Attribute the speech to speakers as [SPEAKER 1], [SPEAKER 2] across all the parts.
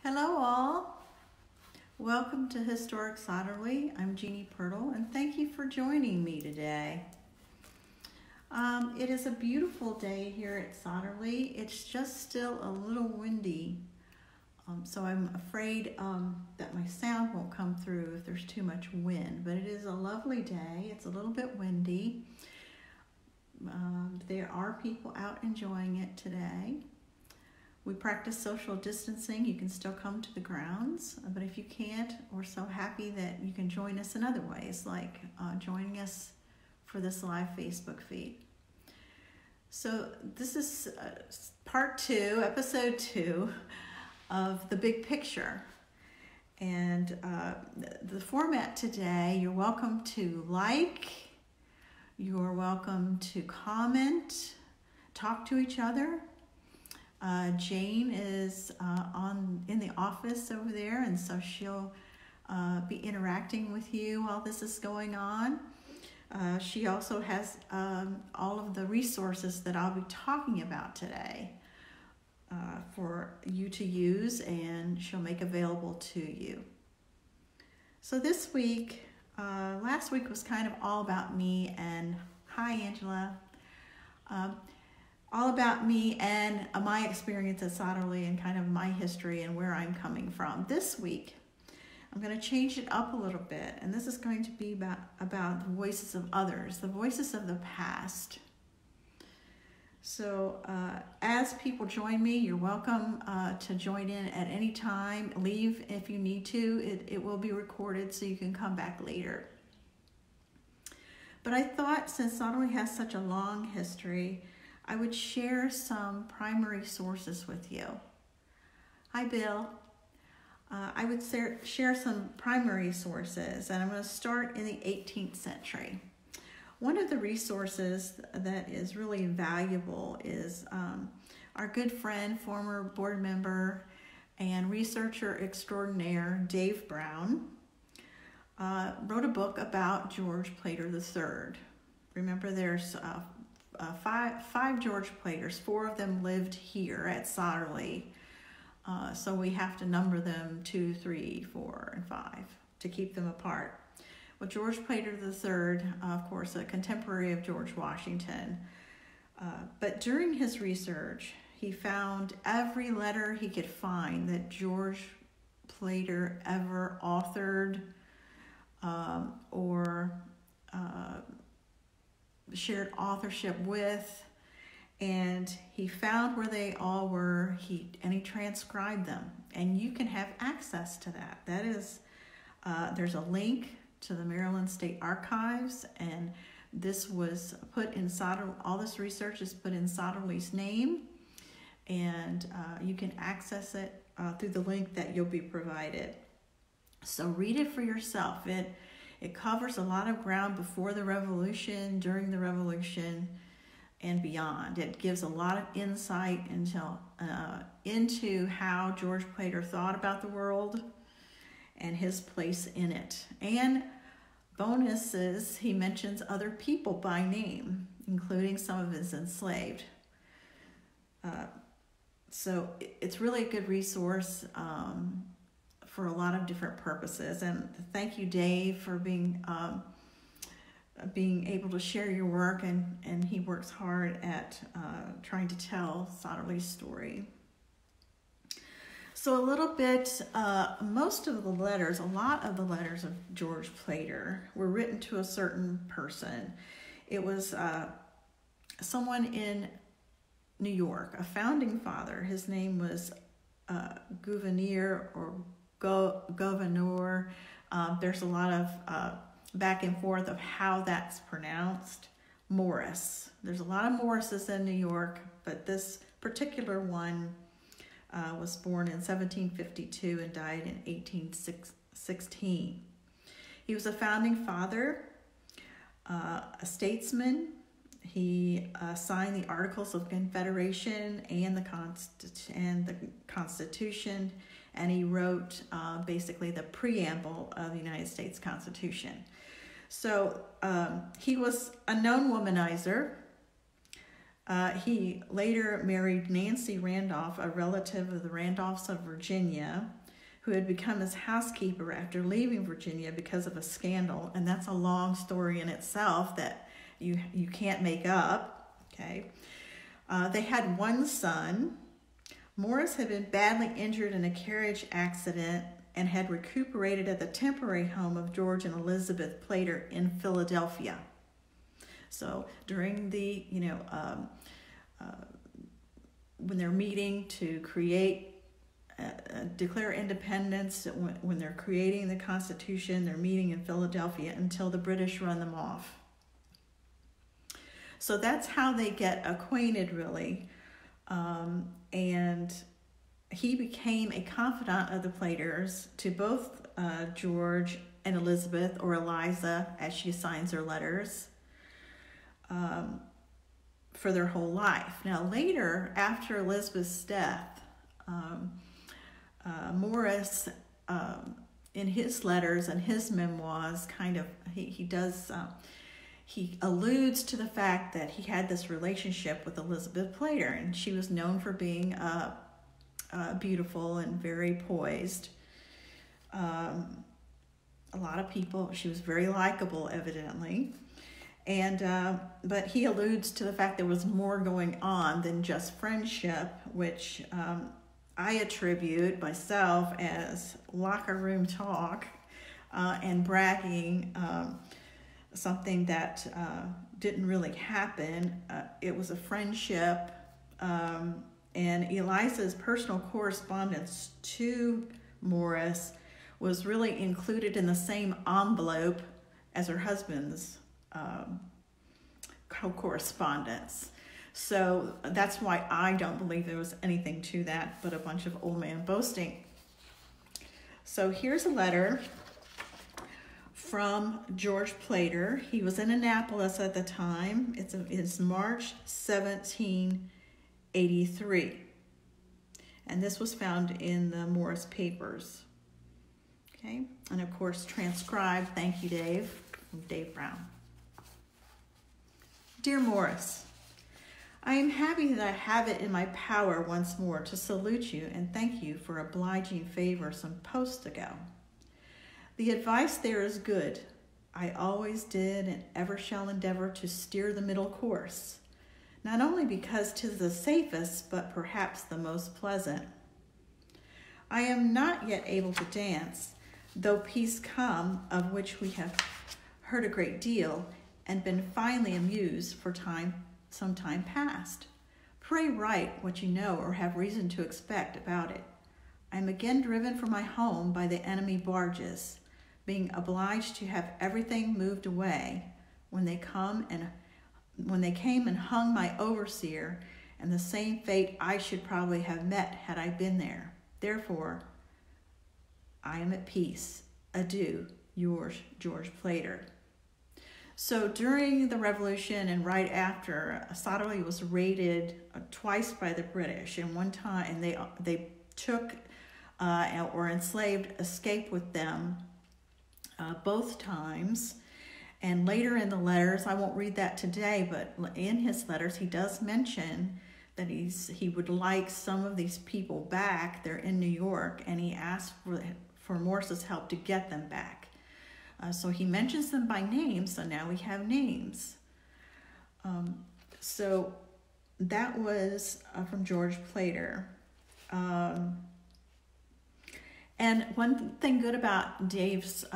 [SPEAKER 1] Hello all. Welcome to Historic Sotterley. I'm Jeannie Pirtle and thank you for joining me today. It is a beautiful day here at Sotterley. It's just still a little windy, so I'm afraid that my sound won't come through if there's too much wind, but it is a lovely day. It's a little bit windy. There are people out enjoying it today. We practice social distancing. You can still come to the grounds, but if you can't, we're so happy that you can join us in other ways, like joining us for this live Facebook feed. So this is part 2, episode 2 of The Big Picture. And the format today, you're welcome to like, you're welcome to comment, talk to each other. Jane is in the office over there, and so she'll be interacting with you while this is going on. She also has all of the resources that I'll be talking about today for you to use, and she'll make available to you. So this week, last week was kind of all about me, and hi Angela. All about me and my experience at Sotterley and kind of my history and where I'm coming from. This week, I'm going to change it up a little bit, and this is going to be about the voices of others, the voices of the past. So as people join me, you're welcome to join in at any time. Leave if you need to. It will be recorded so you can come back later. But I thought since Sotterley has such a long history, I would share some primary sources with you. Hi, Bill. I would share some primary sources, and I'm going to start in the 18th century. One of the resources that is really valuable is our good friend, former board member, and researcher extraordinaire, Dave Brown, wrote a book about George Plater III. Remember, there's five George Platers. 4 of them lived here at Sotterley, so we have to number them 2, 3, 4, and 5 to keep them apart. Well, George Plater III, of course, a contemporary of George Washington, but during his research, he found every letter he could find that George Plater ever authored or shared authorship with, and he found where they all were, and he transcribed them, and you can have access to that. That is, there's a link to the Maryland State Archives, and this was put in Sotterley. All this research is put in Sotterley's name, and you can access it through the link that you'll be provided. So read it for yourself. It covers a lot of ground before the Revolution, during the Revolution, and beyond. It gives a lot of insight into how George Plater thought about the world and his place in it. And bonuses, he mentions other people by name, including some of his enslaved. So it's really a good resource for a lot of different purposes. And thank you, Dave, for being able to share your work, and he works hard at trying to tell Sotterley's story. So a little bit, most of the letters, a lot of the letters of George Plater were written to a certain person. It was someone in New York, a founding father. His name was Gouverneur or Governor. There's a lot of back and forth of how that's pronounced. Morris. There's a lot of Morrises in New York, but this particular one was born in 1752 and died in 1816. He was a founding father, a statesman. He signed the Articles of Confederation and the Constitution, and he wrote basically the preamble of the United States Constitution. So he was a known womanizer. He later married Nancy Randolph, a relative of the Randolphs of Virginia, who had become his housekeeper after leaving Virginia because of a scandal. And that's a long story in itself that you can't make up. Okay. They had one son. Morris had been badly injured in a carriage accident and had recuperated at the temporary home of George and Elizabeth Plater in Philadelphia. So during the, when they're meeting to declare independence, when they're creating the Constitution, they're meeting in Philadelphia until the British run them off. So that's how they get acquainted, really. And he became a confidant of the Platers to both George and Elizabeth, or Eliza, as she signs her letters, for their whole life. Now, later, after Elizabeth's death, Morris, in his letters and his memoirs, he alludes to the fact that he had this relationship with Elizabeth Plater, and she was known for being beautiful and very poised. A lot of people, she was very likable, evidently. And but he alludes to the fact there was more going on than just friendship, which I attribute myself as locker room talk and bragging, something that didn't really happen. It was a friendship, and Eliza's personal correspondence to Morris was really included in the same envelope as her husband's correspondence. So that's why I don't believe there was anything to that but a bunch of old man boasting. So here's a letter from George Plater. He was in Annapolis at the time. It's March 1783. And this was found in the Morris papers. Okay, and of course transcribed. Thank you, Dave, from Dave Brown. Dear Morris, I am happy that I have it in my power once more to salute you and thank you for obliging favor some posts ago. The advice there is good. I always did and ever shall endeavor to steer the middle course, not only because 'tis the safest, but perhaps the most pleasant. I am not yet able to dance, though peace come, of which we have heard a great deal, and been finely amused for some time past. Pray write what you know or have reason to expect about it. I am again driven from my home by the enemy barges, being obliged to have everything moved away when they came and hung my overseer, and the same fate I should probably have met had I been there. Therefore, I am at peace. Adieu, yours, George Plater. So during the Revolution and right after, Sotterley was raided twice by the British, and one time, and they took or enslaved, escaped with them both times. And later in the letters, I won't read that today, but in his letters, he does mention that he would like some of these people back. They're in New York, and he asked for Morris's help to get them back. So he mentions them by name, so now we have names. So that was from George Plater. And one thing good about Dave's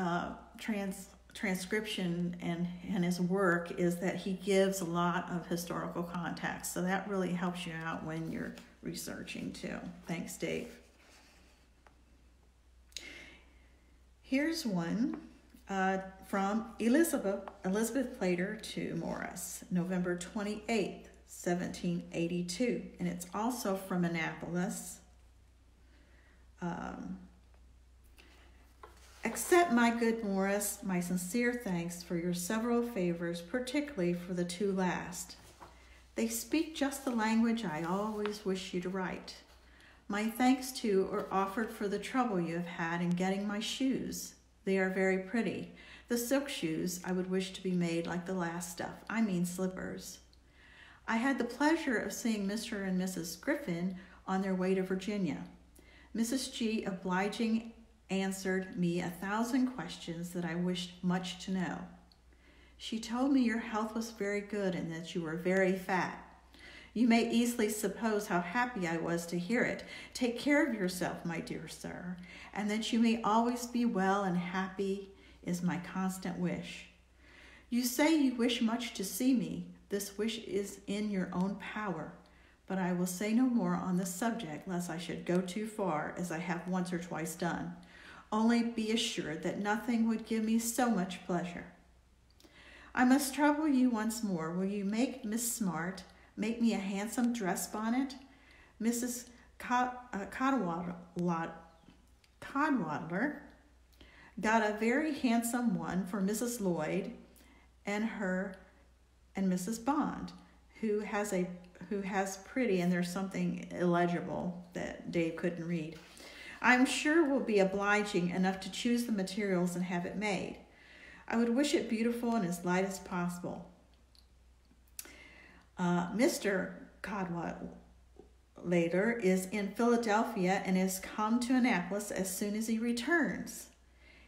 [SPEAKER 1] transcription and his work is that he gives a lot of historical context. So that really helps you out when you're researching too. Thanks, Dave. Here's one from Elizabeth Plater to Morris, November 28th, 1782. And it's also from Annapolis. Accept, my good Morris, my sincere thanks for your several favors, particularly for the two last. They speak just the language I always wish you to write. My thanks, too, are offered for the trouble you have had in getting my shoes. They are very pretty. The silk shoes I would wish to be made like the last stuff. I mean slippers. I had the pleasure of seeing Mr. and Mrs. Griffin on their way to Virginia. Mrs. G. obliging answered me 1,000 questions that I wished much to know. She told me your health was very good and that you were very fat. You may easily suppose how happy I was to hear it. Take care of yourself, my dear sir, and that you may always be well and happy is my constant wish. You say you wish much to see me. This wish is in your own power, but I will say no more on this subject lest I should go too far, as I have once or twice done. Only be assured that nothing would give me so much pleasure. I must trouble you once more. Will you make Miss Smart make me a handsome dress bonnet? Mrs. Codwaddler got a very handsome one for Mrs. Lloyd and Mrs. Bond, who has pretty, and there's something illegible that Dave couldn't read. I'm sure will be obliging enough to choose the materials and have it made. I would wish it beautiful and as light as possible. Mr. Codwaddler is in Philadelphia and is come to Annapolis as soon as he returns.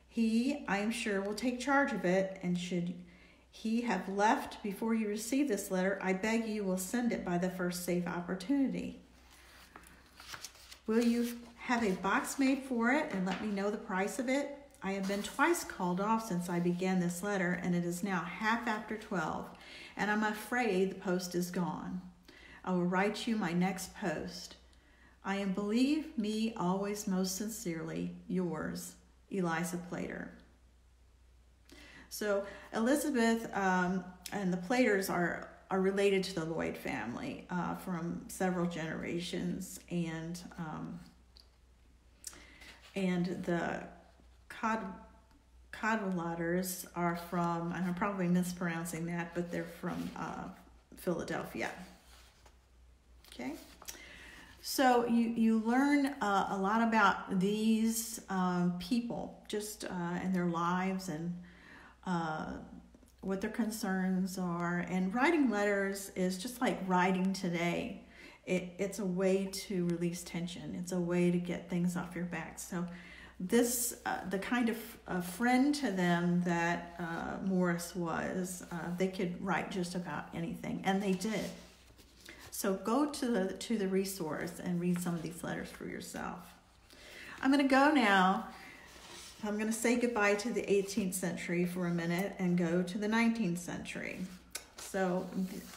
[SPEAKER 1] He, I am sure, will take charge of it, and should he have left before you receive this letter, I beg you will send it by the first safe opportunity. Will you have a box made for it and let me know the price of it? I have been twice called off since I began this letter, and it is now 12:30, and I'm afraid the post is gone. I will write you my next post. I am, believe me, always most sincerely, yours, Eliza Plater. So Elizabeth and the Platers are related to the Lloyd family from several generations, and the Codwaters are from, and I'm probably mispronouncing that, but they're from Philadelphia. Okay, so you learn a lot about these people, just in their lives and what their concerns are. And writing letters is just like writing today. It's a way to release tension. It's a way to get things off your back. So this, the kind of friend to them that Morris was, they could write just about anything, and they did. So go to the resource and read some of these letters for yourself. I'm going to go now. I'm going to say goodbye to the 18th century for a minute and go to the 19th century. So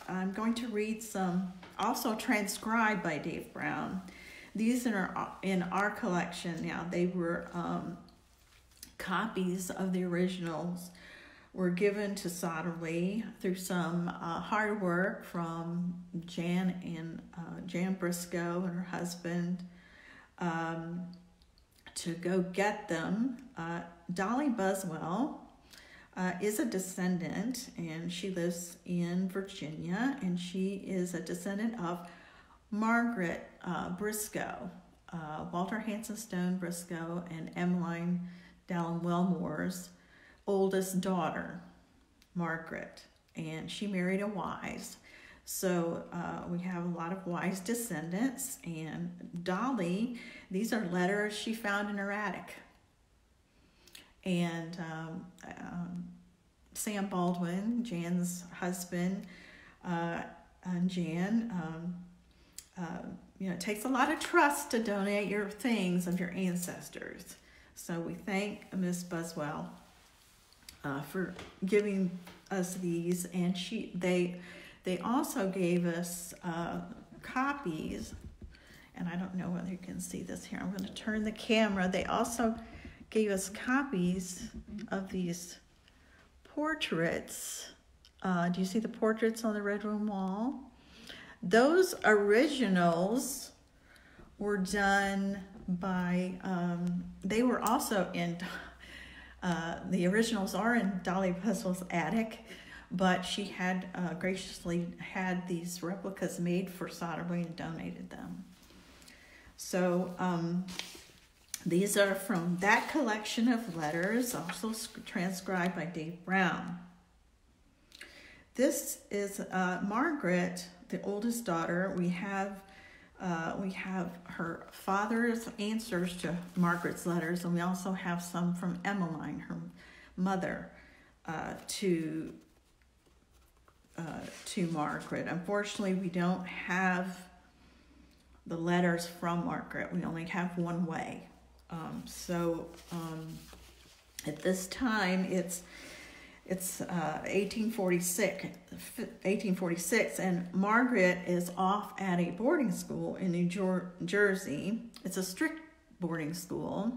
[SPEAKER 1] I'm going to read some, also transcribed by Dave Brown. These are in our collection now. They were copies of the originals were given to Sotterley through some hard work from Jan Briscoe and her husband to go get them. Dolly Buswell is a descendant, and she lives in Virginia, and she is a descendant of Margaret Briscoe, Walter Hanson Stone Briscoe, and Emmeline Dallin Wellmore's oldest daughter, Margaret, and she married a Wise. So we have a lot of Wise descendants. And Dolly, these are letters she found in her attic. And Sam Baldwin, Jan's husband, and Jan, it takes a lot of trust to donate your things of your ancestors. So we thank Miss Buswell for giving us these, and they also gave us copies, and I don't know whether you can see this here. I'm going to turn the camera. They also gave us copies of these portraits. Do you see the portraits on the Red Room wall? Those originals were done by, they were also in, the originals are in Dolly Buswell's attic, but she had graciously had these replicas made for Sotterley and donated them. So these are from that collection of letters, also transcribed by Dave Brown. This is Margaret the oldest daughter, we have her father's answers to Margaret's letters, and we also have some from Emmeline, her mother, to Margaret. Unfortunately, we don't have the letters from Margaret. We only have one way. At this time, it's 1846, and Margaret is off at a boarding school in New Jersey. It's a strict boarding school,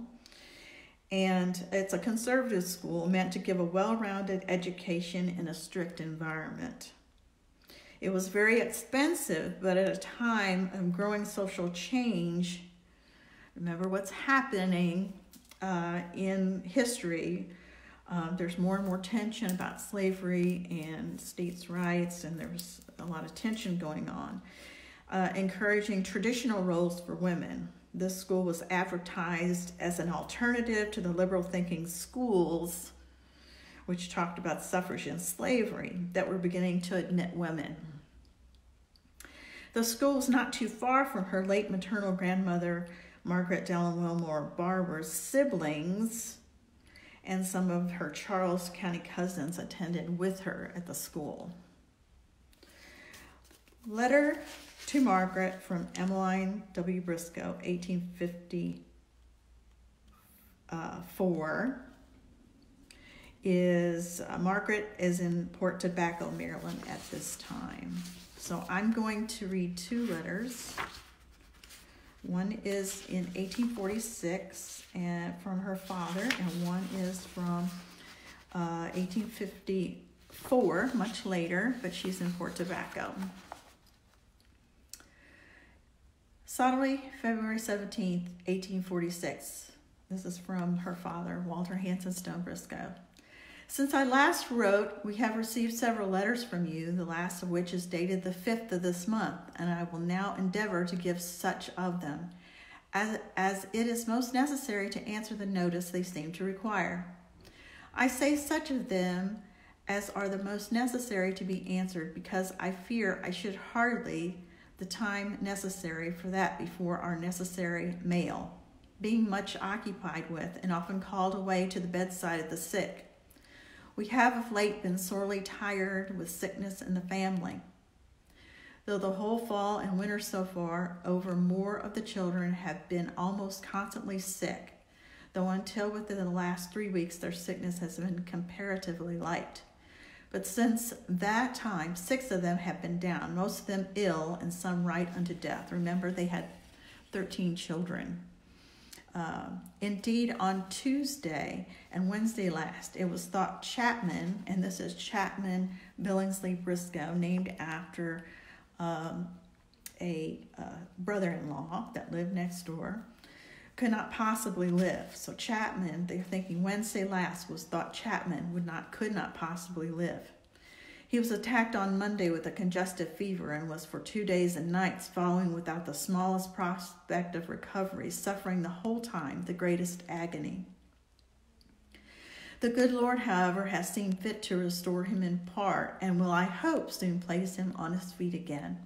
[SPEAKER 1] and it's a conservative school meant to give a well-rounded education in a strict environment. It was very expensive, but at a time of growing social change, remember what's happening in history. There's more and more tension about slavery and states' rights, and there's a lot of tension going on. Encouraging traditional roles for women. This school was advertised as an alternative to the liberal thinking schools, which talked about suffrage and slavery, that were beginning to admit women. The school was not too far from her late maternal grandmother, Margaret Dallin Wilmore Barber's siblings, and some of her Charles County cousins attended with her at the school. Letter to Margaret from Emmeline W. Briscoe, 1854, is Margaret is in Port Tobacco, Maryland at this time. So I'm going to read two letters. One is in 1846 and from her father, and one is from 1854, much later, but she's in Port Tobacco. Sotterley, February 17th, 1846. This is from her father, Walter Hanson Stone Briscoe. Since I last wrote, we have received several letters from you, the last of which is dated the 5th of this month, and I will now endeavor to give such of them, as it is most necessary to answer the notice they seem to require. I say such of them as are the most necessary to be answered, because I fear I should hardly the time necessary for that before our necessary mail, being much occupied with and often called away to the bedside of the sick. We have of late been sorely tired with sickness in the family. Though the whole fall and winter so far over, more of the children have been almost constantly sick, though until within the last 3 weeks their sickness has been comparatively light. But since that time, 6 of them have been down, most of them ill, and some right unto death. Remember, they had 13 children. Indeed, on Tuesday and Wednesday last, it was thought Chapman, and this is Chapman Billingsley Briscoe, named after a brother-in-law that lived next door, could not possibly live. So Chapman, they're thinking Wednesday last was thought Chapman could not possibly live. He was attacked on Monday with a congestive fever and was for 2 days and nights following without the smallest prospect of recovery, suffering the whole time the greatest agony. The good Lord, however, has seen fit to restore him in part, and will, I hope, soon place him on his feet again.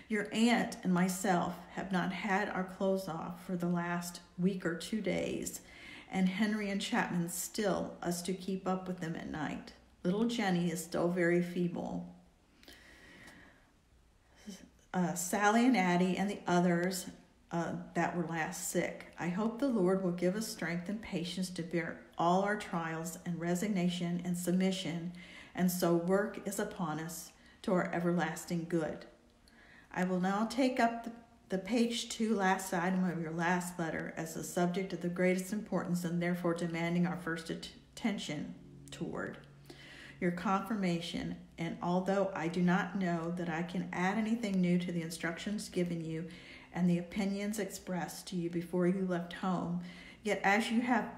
[SPEAKER 1] Your aunt and myself have not had our clothes off for the last week or 2 days, and Henry and Chapman still us to keep up with them at night. Little Jenny is still very feeble. Sally and Addie and the others that were last sick. I hope the Lord will give us strength and patience to bear all our trials, and resignation and submission, and so work is upon us to our everlasting good. I will now take up the page 2 last item of your last letter as a subject of the greatest importance, and therefore demanding our first attention toward your confirmation. And although I do not know that I can add anything new to the instructions given you and the opinions expressed to you before you left home, yet as you have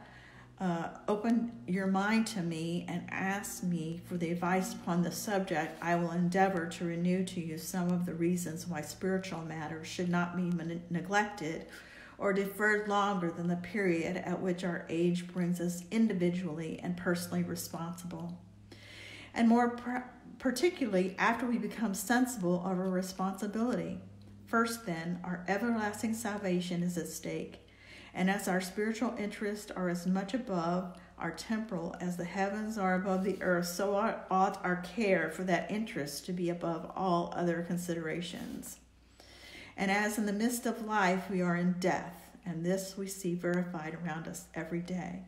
[SPEAKER 1] opened your mind to me and asked me for the advice upon the subject, I will endeavor to renew to you some of the reasons why spiritual matters should not be neglected or deferred longer than the period at which our age brings us individually and personally responsible. And more particularly after we become sensible of our responsibility. First, then, our everlasting salvation is at stake, and as our spiritual interests are as much above our temporal as the heavens are above the earth, so ought our care for that interest to be above all other considerations. And as in the midst of life we are in death, and this we see verified around us every day,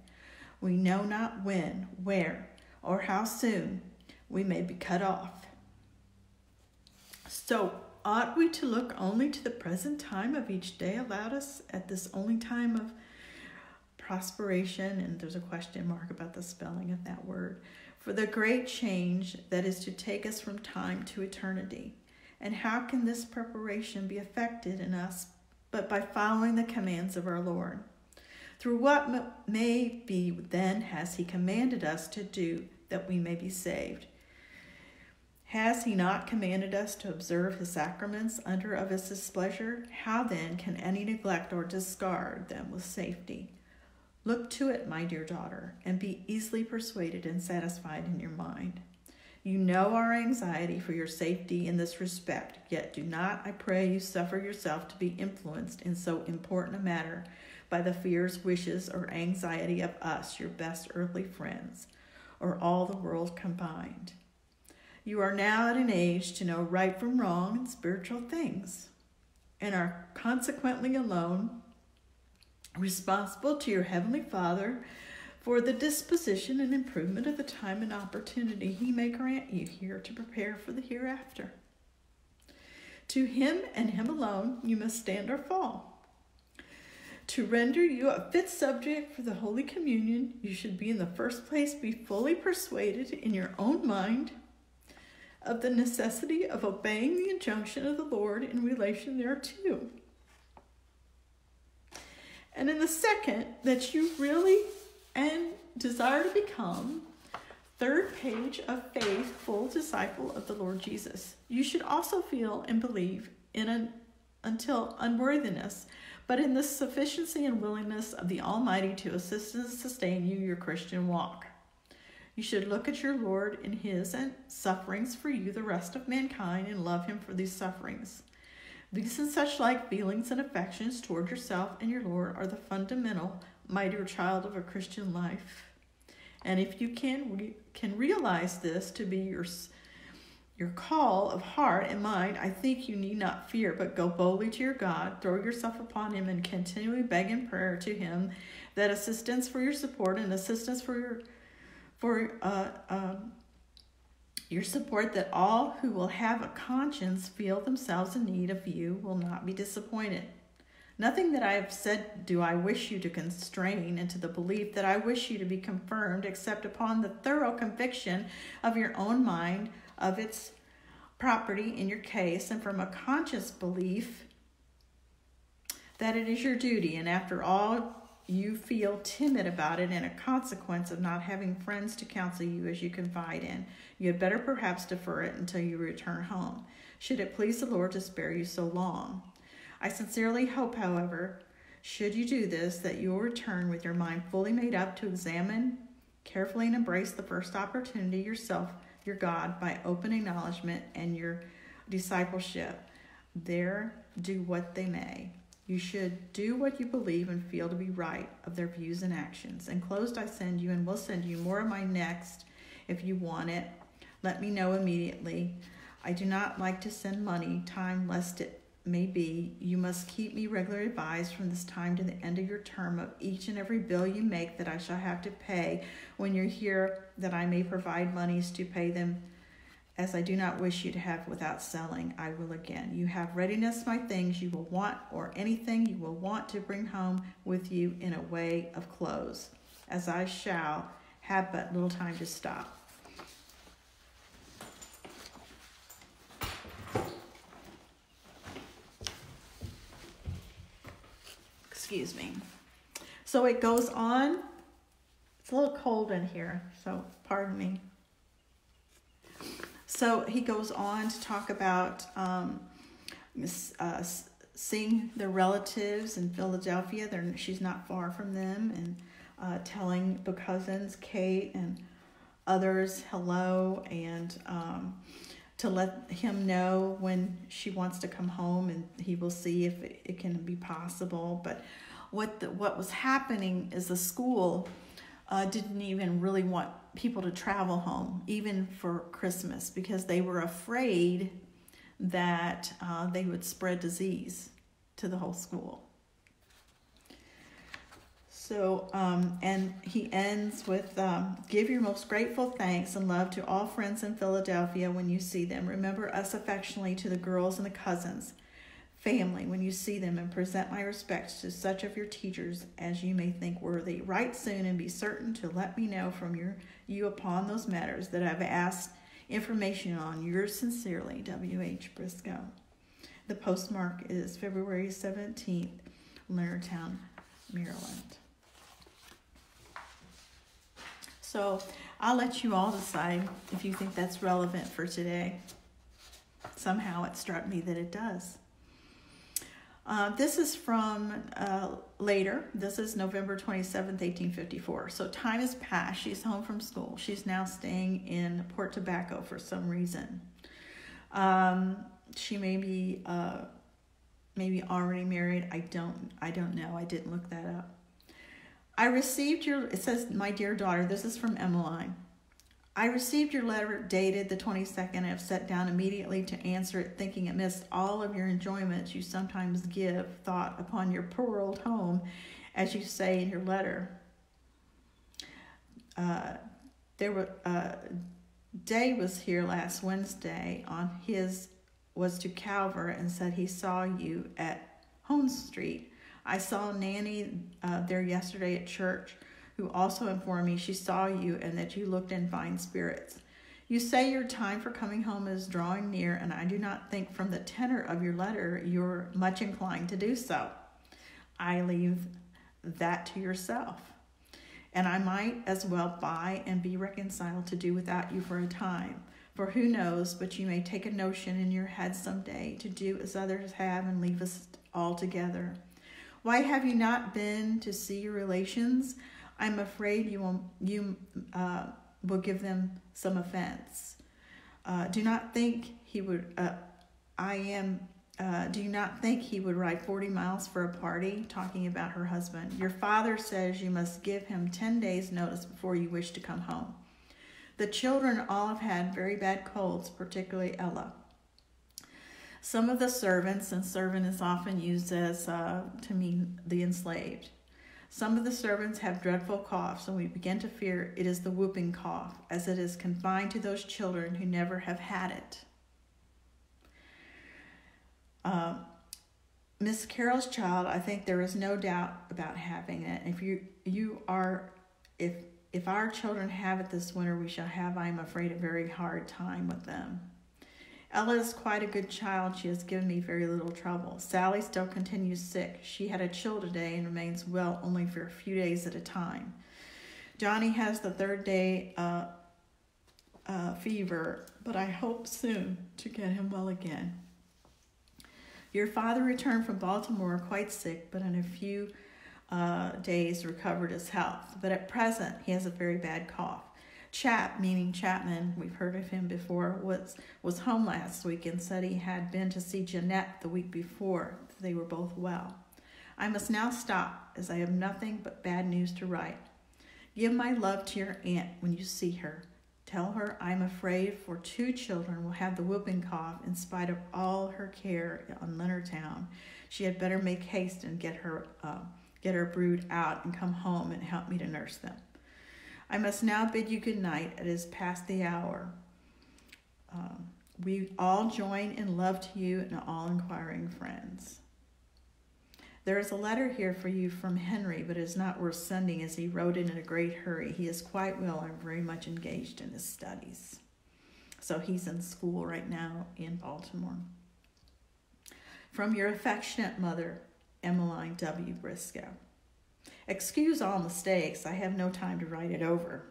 [SPEAKER 1] we know not when, where, or how soon we may be cut off. So ought we to look only to the present time of each day allowed us at this only time of prosperation, and there's a question mark about the spelling of that word, for the great change that is to take us from time to eternity? And how can this preparation be effected in us but by following the commands of our Lord? Through what may be then has he commanded us to do that we may be saved? Has he not commanded us to observe his sacraments under of his displeasure? How then can any neglect or discard them with safety? Look to it, my dear daughter, and be easily persuaded and satisfied in your mind. You know our anxiety for your safety in this respect, yet do not, I pray you, suffer yourself to be influenced in so important a matter by the fears, wishes, or anxiety of us, your best earthly friends, or all the world combined. You are now at an age to know right from wrong in spiritual things, and are consequently alone responsible to your Heavenly Father for the disposition and improvement of the time and opportunity he may grant you here to prepare for the hereafter. To him and him alone you must stand or fall. To render you a fit subject for the Holy Communion, you should be in the first place be fully persuaded in your own mind of the necessity of obeying the injunction of the Lord in relation thereto. And in the second, that you really and desire to become, third page of faith, full disciple of the Lord Jesus. You should also feel and believe until unworthiness, but in the sufficiency and willingness of the Almighty to assist and sustain you your Christian walk. You should look at your Lord in his and sufferings for you, the rest of mankind, and love him for these sufferings. These and such like feelings and affections toward yourself and your Lord are the fundamental, my dear child, of a Christian life. And if you can realize this to be your call of heart and mind, I think you need not fear, but go boldly to your God, throw yourself upon him, and continually beg in prayer to him that assistance for your support and assistance for your support, that all who will have a conscience feel themselves in need of you will not be disappointed. Nothing that I have said do I wish you to constrain into the belief that I wish you to be confirmed, except upon the thorough conviction of your own mind of its property in your case, and from a conscious belief that it is your duty, and after all you feel timid about it, and a consequence of not having friends to counsel you as you confide in, you had better perhaps defer it until you return home, should it please the Lord to spare you so long. I sincerely hope, however, should you do this, that you will return with your mind fully made up to examine carefully and embrace the first opportunity yourself, your God, by open acknowledgement and your discipleship. There, do what they may. You should do what you believe and feel to be right of their views and actions. Enclosed I send you, and will send you more of my next if you want it. Let me know immediately. I do not like to send money, time, lest it may be. You must keep me regularly advised from this time to the end of your term of each and every bill you make that I shall have to pay when you're here, that I may provide monies to pay them, as I do not wish you to have without selling. I will again. You have readiness my things you will want, or anything you will want to bring home with you in a way of clothes, as I shall have but little time to stop. Excuse me. So it goes on. It's a little cold in here, so pardon me. So he goes on to talk about seeing their relatives in Philadelphia. She's not far from them, and telling the cousins, Kate and others hello, and to let him know when she wants to come home, and he will see if it can be possible. But what was happening is the school didn't even really want people to travel home, even for Christmas, because they were afraid that they would spread disease to the whole school. So, and he ends with, give your most grateful thanks and love to all friends in Philadelphia when you see them. Remember us affectionately to the girls and the cousins, family, when you see them, and present my respects to such of your teachers as you may think worthy. Write soon and be certain to let me know from you upon those matters that I've asked information on. Yours sincerely, W.H. Briscoe. The postmark is February 17th, Leonardtown, Maryland. So I'll let you all decide if you think that's relevant for today. Somehow it struck me that it does. This is from later. This is November 27th, 1854. So time has passed. She's home from school. She's now staying in Port Tobacco for some reason. She may be maybe already married. I don't know. I didn't look that up. I received your, it says, my dear daughter, this is from Emmeline. I received your letter dated the 22nd and have sat down immediately to answer it, thinking amidst all of your enjoyments you sometimes give thought upon your poor old home, as you say in your letter. Day was here last Wednesday was to Calver and said he saw you at Holmes Street. I saw Nanny there yesterday at church, who also informed me she saw you and that you looked in fine spirits. You say your time for coming home is drawing near, and I do not think from the tenor of your letter you're much inclined to do so. I leave that to yourself. And I might as well buy and be reconciled to do without you for a time. For who knows, but you may take a notion in your head some day to do as others have and leave us all together. Why have you not been to see your relations? I'm afraid you will give them some offense. Do not think he would. Do you not think he would ride 40 miles for a party? Talking about her husband. Your father says you must give him 10 days' notice before you wish to come home. The children all have had very bad colds, particularly Ella. Some of the servants, and servant is often used as to mean the enslaved. Some of the servants have dreadful coughs, and we begin to fear it is the whooping cough, as it is confined to those children who never have had it. Miss Carroll's child, I think there is no doubt about having it. If our children have it this winter, we shall have, I am afraid, a very hard time with them. Ella is quite a good child. She has given me very little trouble. Sally still continues sick. She had a chill today and remains well only for a few days at a time. Johnny has the third day fever, but I hope soon to get him well again. Your father returned from Baltimore quite sick, but in a few days recovered his health. But at present, he has a very bad cough. Chap, meaning Chapman, we've heard of him before, was home last week and said he had been to see Jeanette the week before. They were both well. I must now stop, as I have nothing but bad news to write. Give my love to your aunt when you see her. Tell her I am afraid for 2 children will have the whooping cough in spite of all her care on Leonardtown. She had better make haste and get her brood out and come home and help me to nurse them. I must now bid you good night. It is past the hour. We all join in love to you and all inquiring friends. There is a letter here for you from Henry, but it is not worth sending, as he wrote it in a great hurry. He is quite well and very much engaged in his studies. So he's in school right now in Baltimore. From your affectionate mother, Emmeline W. Briscoe. Excuse all mistakes. I have no time to write it over.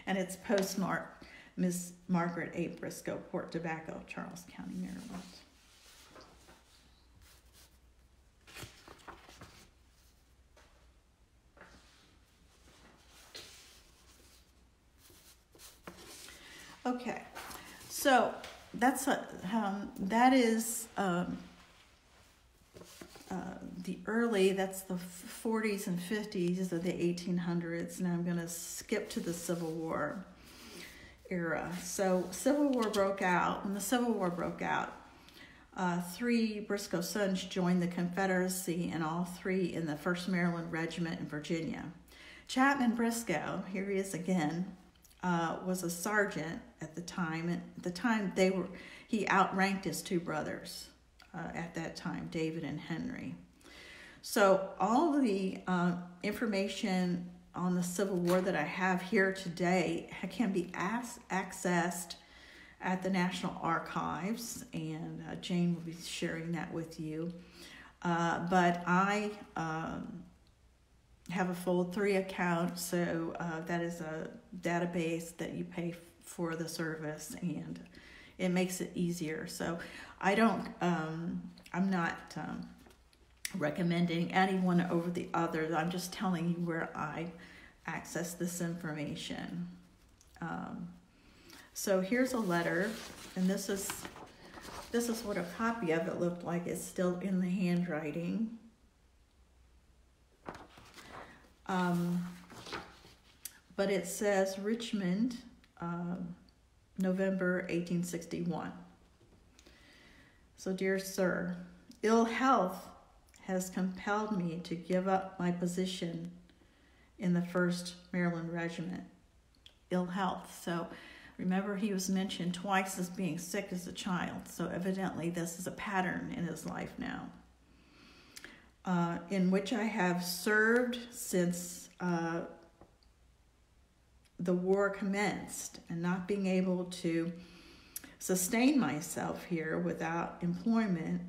[SPEAKER 1] And it's postmarked Miss Margaret A. Briscoe, Port Tobacco, Charles County, Maryland. Okay, so that is the early, that's the 40s and 50s of the 1800s. Now I'm going to skip to the Civil War era. So Civil War broke out. When the Civil War broke out, 3 Briscoe sons joined the Confederacy, and all 3 in the 1st Maryland Regiment in Virginia. Chapman Briscoe, here he is again, was a sergeant at the time. And at the time, he outranked his 2 brothers at that time, David and Henry. So all the information on the Civil War that I have here today can be accessed at the National Archives, and Jane will be sharing that with you. But I have a Fold 3 account, so that is a database that you pay for the service, and it makes it easier. So I'm not recommending any one over the other. I'm just telling you where I access this information. So here's a letter, and this is what a copy of it looked like. It's still in the handwriting. But it says Richmond, November 1861. So, dear sir, ill health has compelled me to give up my position in the 1st Maryland Regiment. Ill health. So remember, he was mentioned twice as being sick as a child. So evidently this is a pattern in his life now. In which I have served since the war commenced, and not being able to sustain myself here without employment,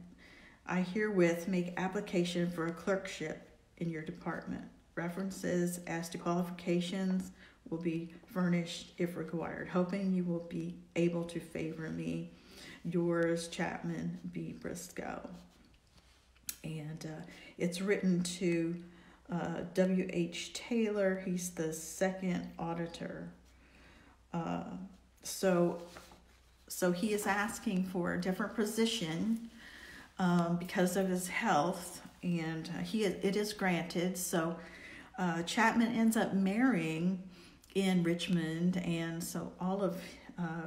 [SPEAKER 1] I herewith make application for a clerkship in your department. References as to qualifications will be furnished if required. Hoping you will be able to favor me. Yours, Chapman B. Briscoe. And it's written to W.H. Taylor. He's the 2nd auditor. So he is asking for a different position because of his health, and it is granted. So Chapman ends up marrying in Richmond, and so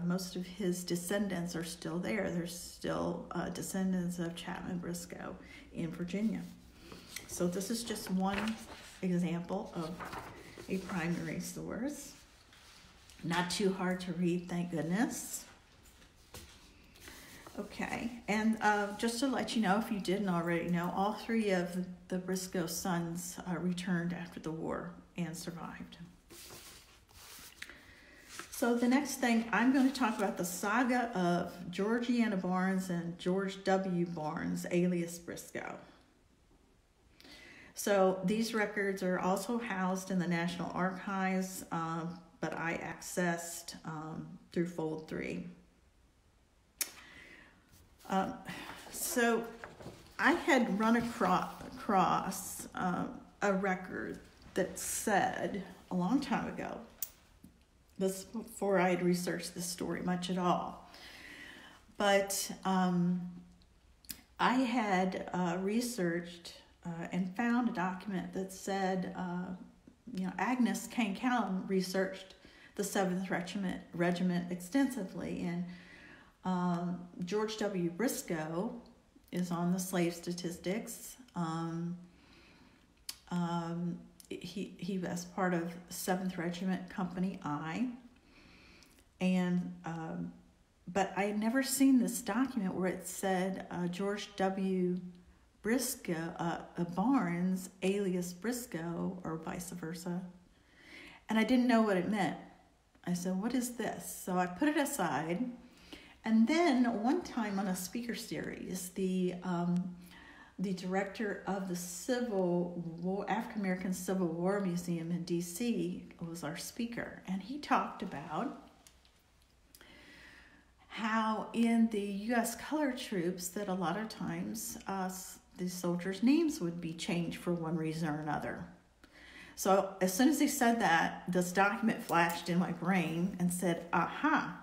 [SPEAKER 1] most of his descendants are still there. There's still descendants of Chapman Briscoe in Virginia. So this is just one example of a primary source. Not too hard to read, thank goodness. Okay, and just to let you know, if you didn't already know, all 3 of the Briscoe sons returned after the war and survived. So the next thing, I'm going to talk about the saga of Georgiana Barnes and George W. Barnes, alias Briscoe. So these records are also housed in the National Archives, but I accessed through Fold 3. So I had run across a record that said a long time ago, this before I had researched this story much at all, but I had researched and found a document that said, Agnes Kane Callan researched the 7th Regiment extensively, and George W. Briscoe is on the slave statistics. He was part of 7th Regiment Company I, and but I had never seen this document where it said George W. Briscoe, Barnes, alias Briscoe, or vice versa, and I didn't know what it meant. I said, "What is this?" So I put it aside, and then one time on a speaker series, the director of the African American Civil War Museum in D.C. was our speaker, and he talked about how in the U.S. colored troops that a lot of times the soldiers' names would be changed for one reason or another. So as soon as he said that, this document flashed in my brain and said, aha,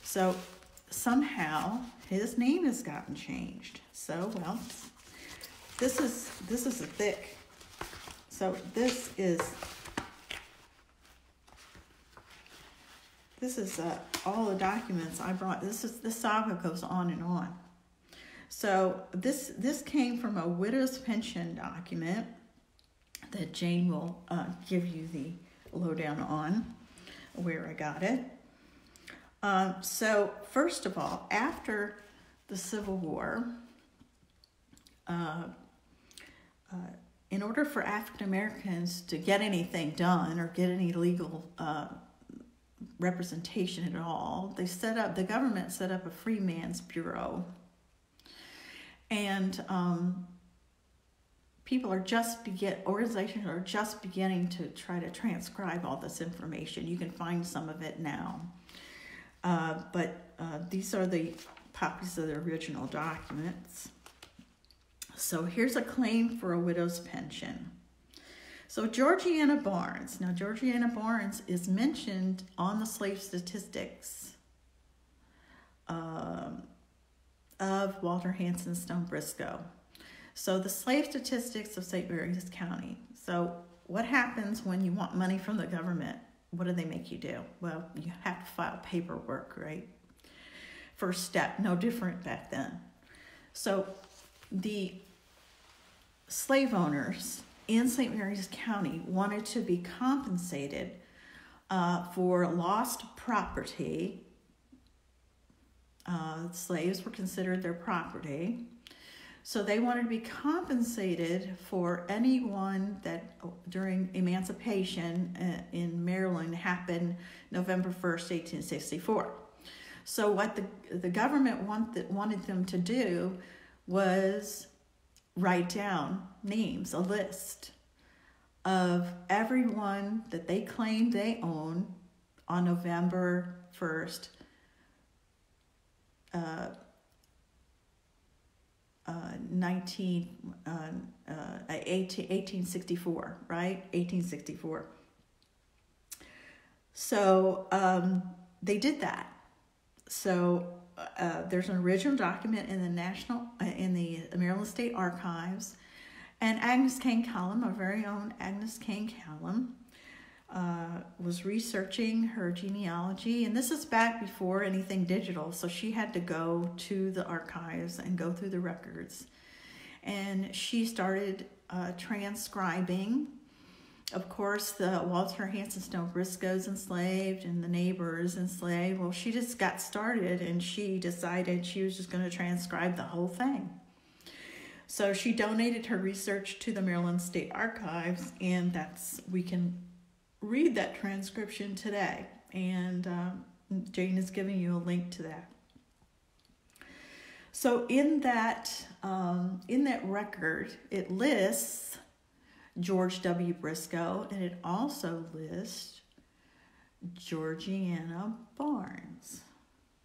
[SPEAKER 1] So somehow his name has gotten changed. So, well, this is a thick. So this is all the documents I brought. This saga goes on and on. So this came from a widow's pension document that Jane will give you the lowdown on where I got it. So first of all, after the Civil War, in order for African Americans to get anything done or get any legal representation at all, the government set up a Freedmen's Bureau. And organizations are just beginning to try to transcribe all this information. You can find some of it now. But these are the copies of the original documents. So here's a claim for a widow's pension. So Georgiana Barnes. Now Georgiana Barnes is mentioned on the slave statistics of Walter Hanson Stone Briscoe. So the slave statistics of St. Mary's County. So what happens when you want money from the government? What do they make you do? Well, you have to file paperwork, right? First step, no different back then. So the slave owners in St. Mary's County wanted to be compensated for lost property. Slaves were considered their property. So they wanted to be compensated for anyone that during emancipation in Maryland happened November 1st, 1864. So what the government wanted them to do was write down names, a list of everyone that they claimed they owned on November 1st, 1864, right? 1864. So they did that. So there's an original document in the Maryland State Archives, and Agnes Kane Callum, our very own Agnes Kane Callum, was researching her genealogy, and this is back before anything digital, so she had to go to the archives and go through the records, and she started transcribing. Of course, the Walter Hanson Stone Briscoes enslaved and the neighbors enslaved. Well, she just got started and she decided she was just going to transcribe the whole thing. So she donated her research to the Maryland State Archives, and we can read that transcription today. And Jane is giving you a link to that. So in that record, it lists George W. Briscoe, and it also lists Georgiana Barnes.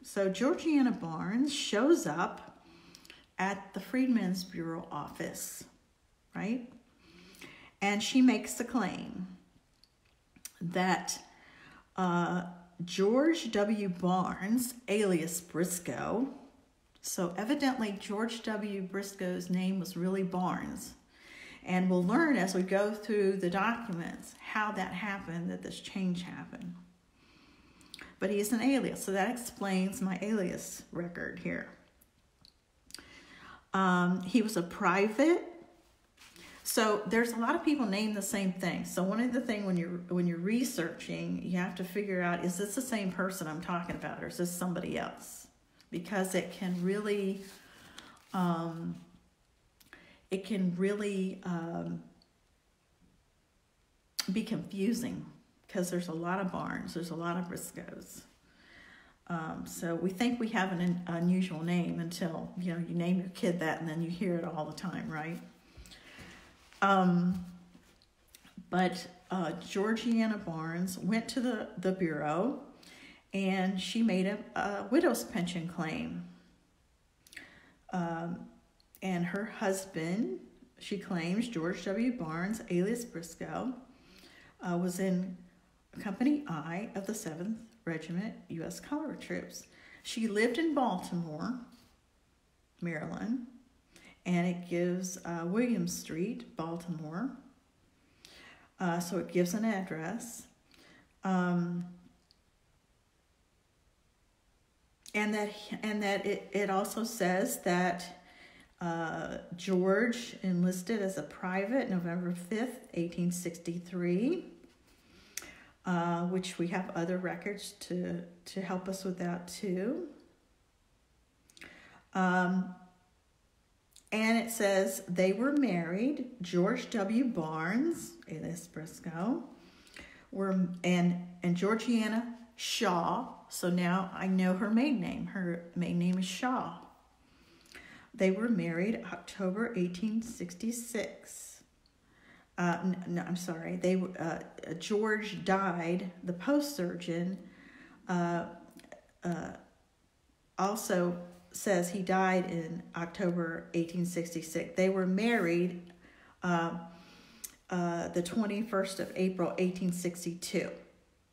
[SPEAKER 1] So Georgiana Barnes shows up at the Freedmen's Bureau office, right? And she makes the claim that George W. Barnes, alias Briscoe, so evidently George W. Briscoe's name was really Barnes. And we'll learn as we go through the documents how that happened, that this change happened. But he is an alias, so that explains my alias record here. He was a private. So there's a lot of people named the same thing. So one of the things when you're researching, you have to figure out, is this the same person I'm talking about, or is this somebody else? Because it can really be confusing, because there's a lot of Barnes, there's a lot of Briscoes. So we think we have an unusual name until you name your kid that, and then you hear it all the time, right? But Georgiana Barnes went to the Bureau, and she made a widow's pension claim. And her husband, she claims, George W. Barnes, alias Briscoe, was in Company I of the 7th Regiment U.S. Cavalry Troops. She lived in Baltimore, Maryland, and it gives William Street, Baltimore. So it gives an address. And that it also says that George enlisted as a private November 5th, 1863, which we have other records to help us with that too. And it says they were married. George W. Barnes, alias Briscoe, and Georgiana Shaw. So now I know her maiden name. Her maiden name is Shaw. They were married October 1866. No, I'm sorry. George died. The post surgeon also says he died in October 1866. They were married the 21st of April 1862.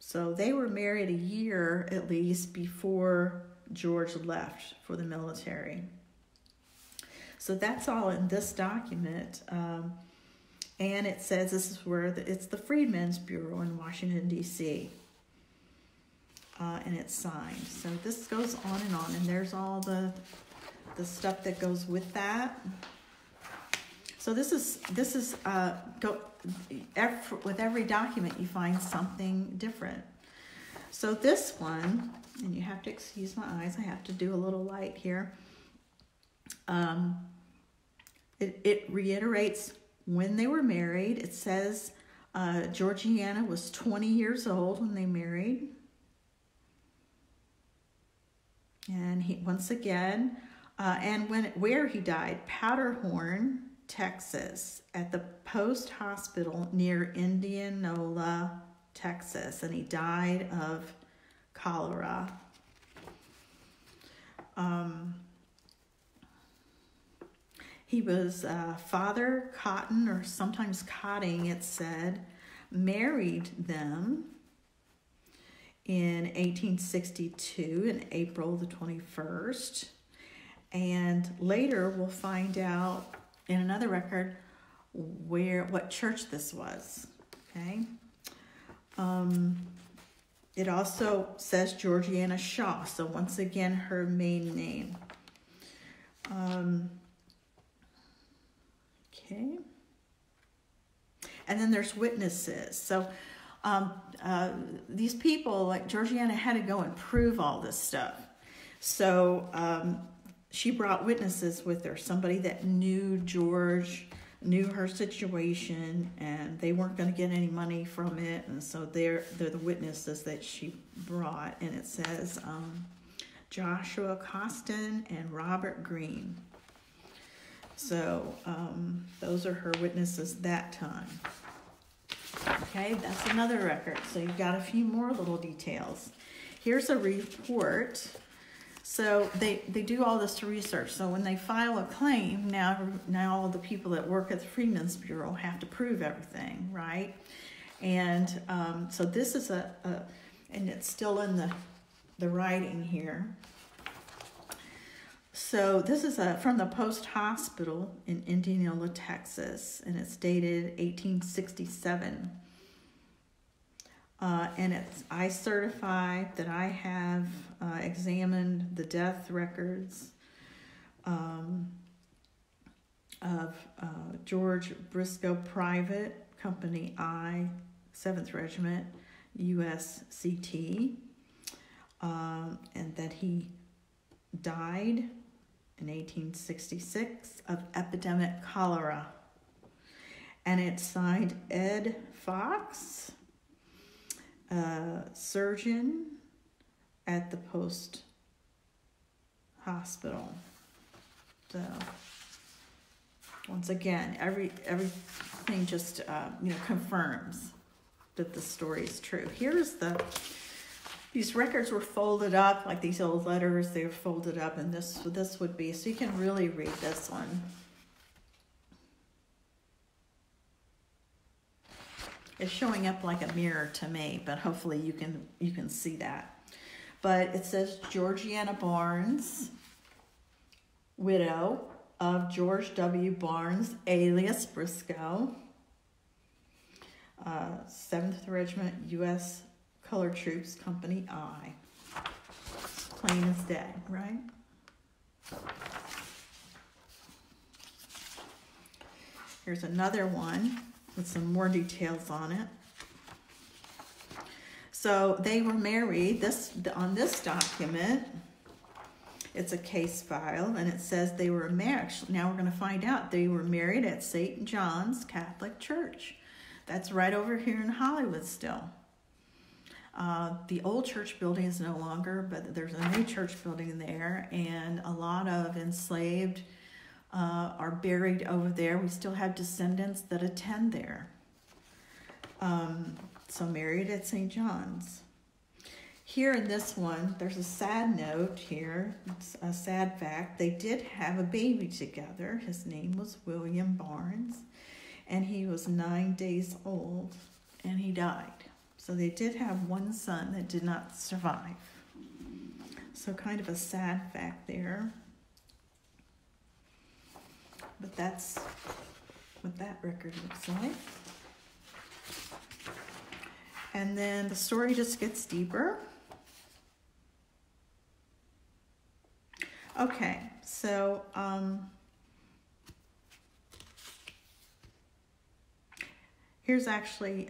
[SPEAKER 1] So they were married a year at least before George left for the military. So that's all in this document. And it says this is where it's the Freedmen's Bureau in Washington, D.C. And it's signed. So this goes on, and there's all the stuff that goes with that. So this is with every document you find something different. So this one, and you have to excuse my eyes, I have to do a little light here. It reiterates when they were married. It says Georgiana was 20 years old when they married. And he, once again, and where he died, Powderhorn, Texas, at the Post Hospital near Indianola, Texas, and he died of cholera. He was Father Cotton, or sometimes Cotting, it said, married them in 1862, in April the 21st. And later we'll find out in another record what church this was, okay? It also says Georgiana Shaw, so once again, her maiden name. Okay. And then there's witnesses. So these people, like Georgiana, had to go and prove all this stuff. So she brought witnesses with her, somebody that knew George, knew her situation, and they weren't going to get any money from it. And so they're the witnesses that she brought. And it says Joshua Costin and Robert Green. So those are her witnesses that time. Okay, that's another record. So you've got a few more little details. Here's a report. So they do all this research. So when they file a claim, now all the people that work at the Freedmen's Bureau have to prove everything, right? And so this is and it's still in the writing here. So this is from the Post Hospital in Indianola, Texas, and it's dated 1867. And I certify that I have examined the death records of George Briscoe, Private, Company I, 7th Regiment, USCT, and that he died in 1866 of epidemic cholera. And it's signed Ed Fox, surgeon at the Post Hospital. So once again, everything just confirms that the story is true. Here's these records were folded up like these old letters. They were folded up, and this would be, so you can really read this one. It's showing up like a mirror to me, but hopefully you can see that. But it says Georgiana Barnes, widow of George W. Barnes, alias Briscoe, 7th Regiment U.S. Colored Troops, Company I. Plain as day, right? Here's another one with some more details on it. So they were married. On this document, it's a case file, and it says they were married. Now we're going to find out they were married at St. John's Catholic Church. That's right over here in Hollywood still. The old church building is no longer, but there's a new church building there, and a lot of enslaved are buried over there. We still have descendants that attend there. So married at St. John's. Here in this one, there's a sad note here. It's a sad fact. They did have a baby together. His name was William Barnes, and he was 9 days old, and he died. So they did have one son that did not survive. So kind of a sad fact there. But that's what that record looks like. And then the story just gets deeper. Okay, so here's actually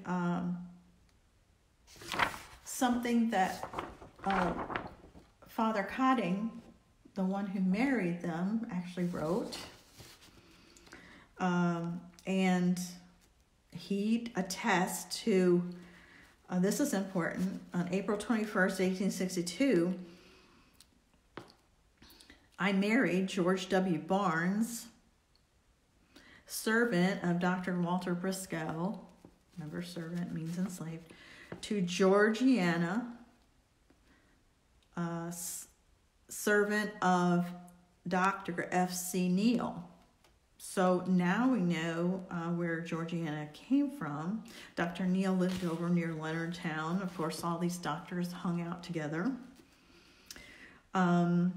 [SPEAKER 1] something that Father Cotting, the one who married them, actually wrote. And he attests to, this is important, on April 21st, 1862, I married George W. Barnes, servant of Dr. Walter Briscoe, remember servant means enslaved, to Georgiana, servant of Dr. F.C. Neal. So now we know where Georgiana came from. Dr. Neal lived over near Leonardtown. Of course, all these doctors hung out together. And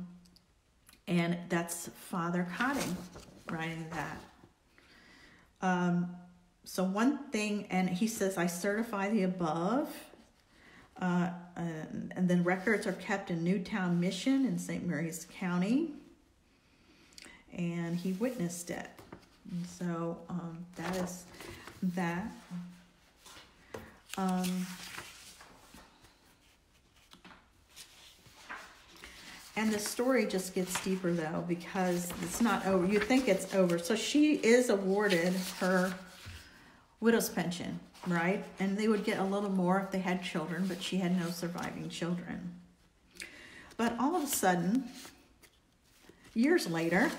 [SPEAKER 1] that's Father Cotting writing that. So one thing, and he says, I certify the above. And then records are kept in Newtown Mission in St. Mary's County. And he witnessed it. And so that is that. And the story just gets deeper, though, because it's not over. You think it's over. So she is awarded her widow's pension, right? And they would get a little more if they had children, but she had no surviving children. But all of a sudden, years later,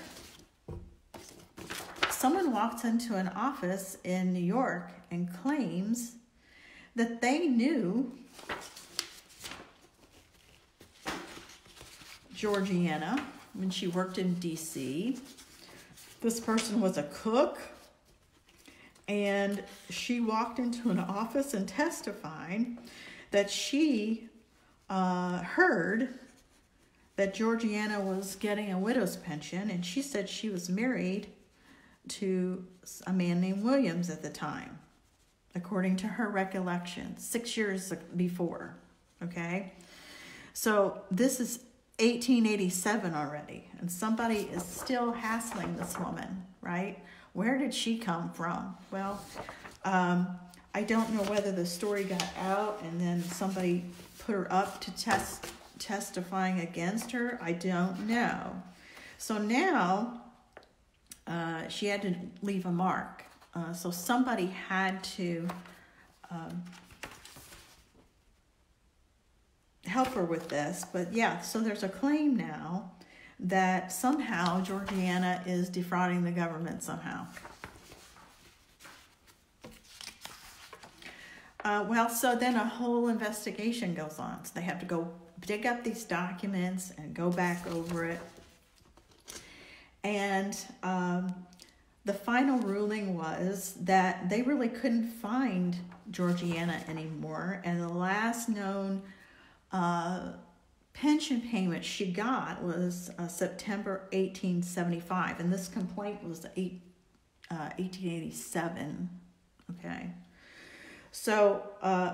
[SPEAKER 1] someone walks into an office in New York and claims that they knew Georgiana when she worked in D.C. This person was a cook, and she walked into an office and testified that she heard that Georgiana was getting a widow's pension, and she said she was married to a man named Williams at the time, according to her recollection, 6 years before, okay? So this is 1887 already, and somebody is still hassling this woman, right? Where did she come from? Well, I don't know whether the story got out and then somebody put her up to testifying against her. I don't know. So now she had to leave a mark. So somebody had to help her with this. But yeah, so there's a claim now that somehow Georgiana is defrauding the government somehow. Well, so then a whole investigation goes on. So they have to go dig up these documents and go back over it. And the final ruling was that they really couldn't find Georgiana anymore. And the last known pension payment she got was September 1875, and this complaint was 1887. Okay. So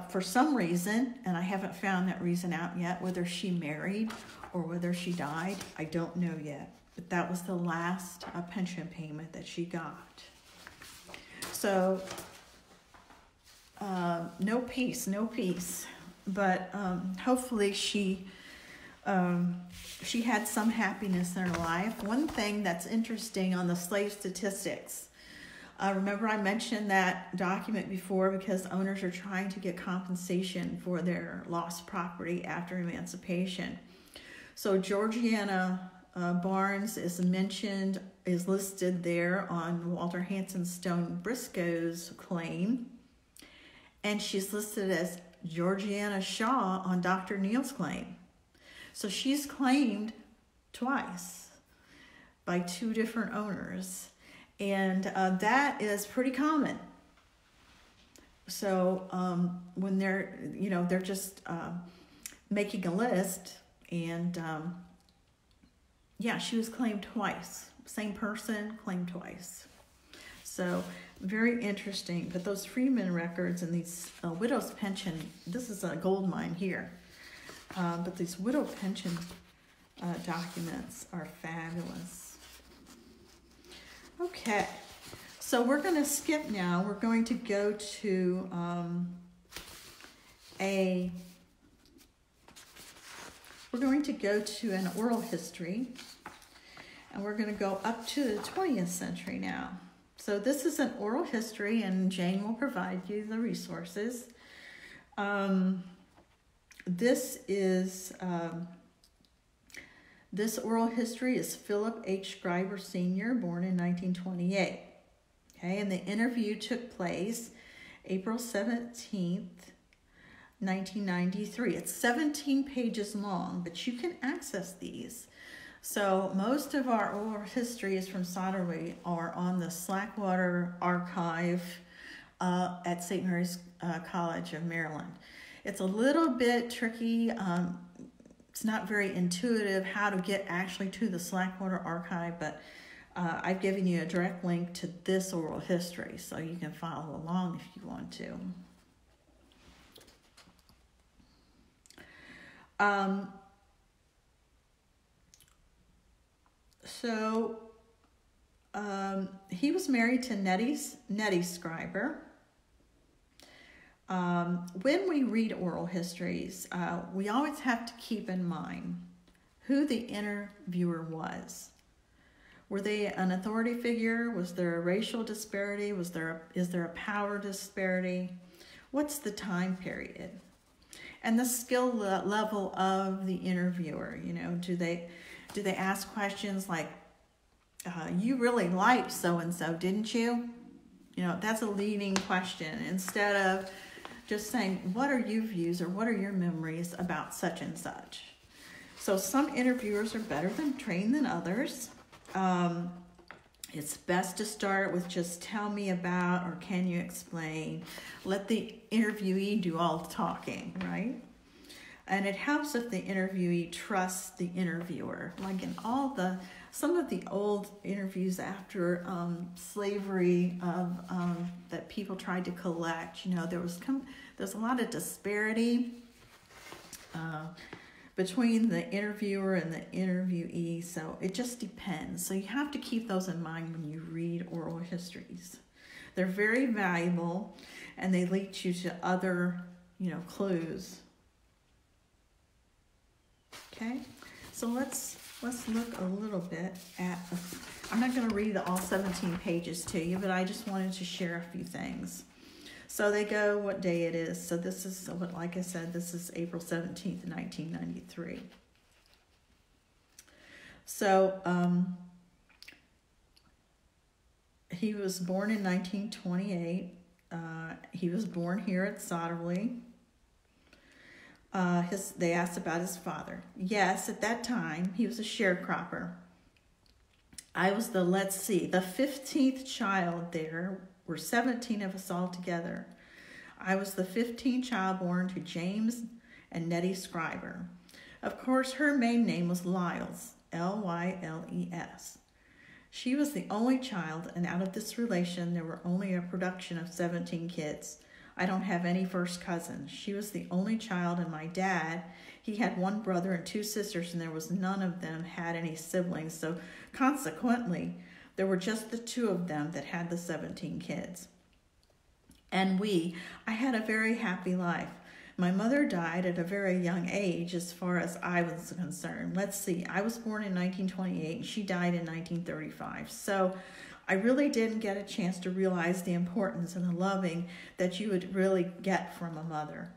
[SPEAKER 1] for some reason, and I haven't found that reason out yet, whether she married or whether she died, I don't know yet. But that was the last pension payment that she got. So no peace. But hopefully she had some happiness in her life. One thing that's interesting on the slave statistics, remember I mentioned that document before because owners are trying to get compensation for their lost property after emancipation. So Georgiana Barnes is listed there on Walter Hanson Stone Briscoe's claim, and she's listed as Georgiana Shaw on Dr. Neal's claim. So she's claimed twice by two different owners, and that is pretty common. So when they're just making a list, and she was claimed twice. Same person claimed twice. So very interesting. But those freedmen records and these widow's pension, this is a gold mine here. But these widow pension documents are fabulous. Okay, so we're going to skip now. We're going to go to an oral history, and we're going to go up to the 20th century now. So this is an oral history, and Jane will provide you the resources. This oral history is Philip H. Schreiber Sr., born in 1928. Okay, and the interview took place April 17th, 1993. It's 17 pages long, but you can access these. So most of our oral histories from Sotterley are on the Slackwater Archive at St. Mary's College of Maryland. It's a little bit tricky. It's not very intuitive how to get actually to the Slackwater Archive, but I've given you a direct link to this oral history, so you can follow along if you want to. He was married to Nettie Schreiber. When we read oral histories, we always have to keep in mind who the interviewer was. Were they an authority figure? Was there a racial disparity? Is there a power disparity? What's the time period? And the skill level of the interviewer. Do they ask questions like, you really liked so-and-so, didn't you? That's a leading question, instead of just saying, what are your views or what are your memories about such and such? So some interviewers are better trained than others. It's best to start with just tell me about, or can you explain? Let the interviewee do all the talking, right? And it helps if the interviewee trusts the interviewer. Like in some of the old interviews after slavery that people tried to collect, there's a lot of disparity between the interviewer and the interviewee, so it just depends. So you have to keep those in mind when you read oral histories. They're very valuable, and they lead you to other, clues. Okay, so let's look a little bit at, I'm not going to read all 17 pages to you, but I just wanted to share a few things. So they go what day it is. So this is, like I said, this is April 17th, 1993. So he was born in 1928. He was born here at Sotterley. They asked about his father. Yes, at that time, he was a sharecropper. I was the 15th child there. Were 17 of us all together. I was the 15th child born to James and Nettie Schreiber, Of course, her maiden name was Lyles, Lyles. She was the only child, and out of this relation, there were only a production of 17 kids. I don't have any first cousins. She was the only child, and my dad, he had one brother and two sisters, and there was none of them had any siblings. So consequently, there were just the two of them that had the 17 kids. And I had a very happy life. My mother died at a very young age as far as I was concerned. Let's see, I was born in 1928 and she died in 1935. So I really didn't get a chance to realize the importance and the loving that you would really get from a mother,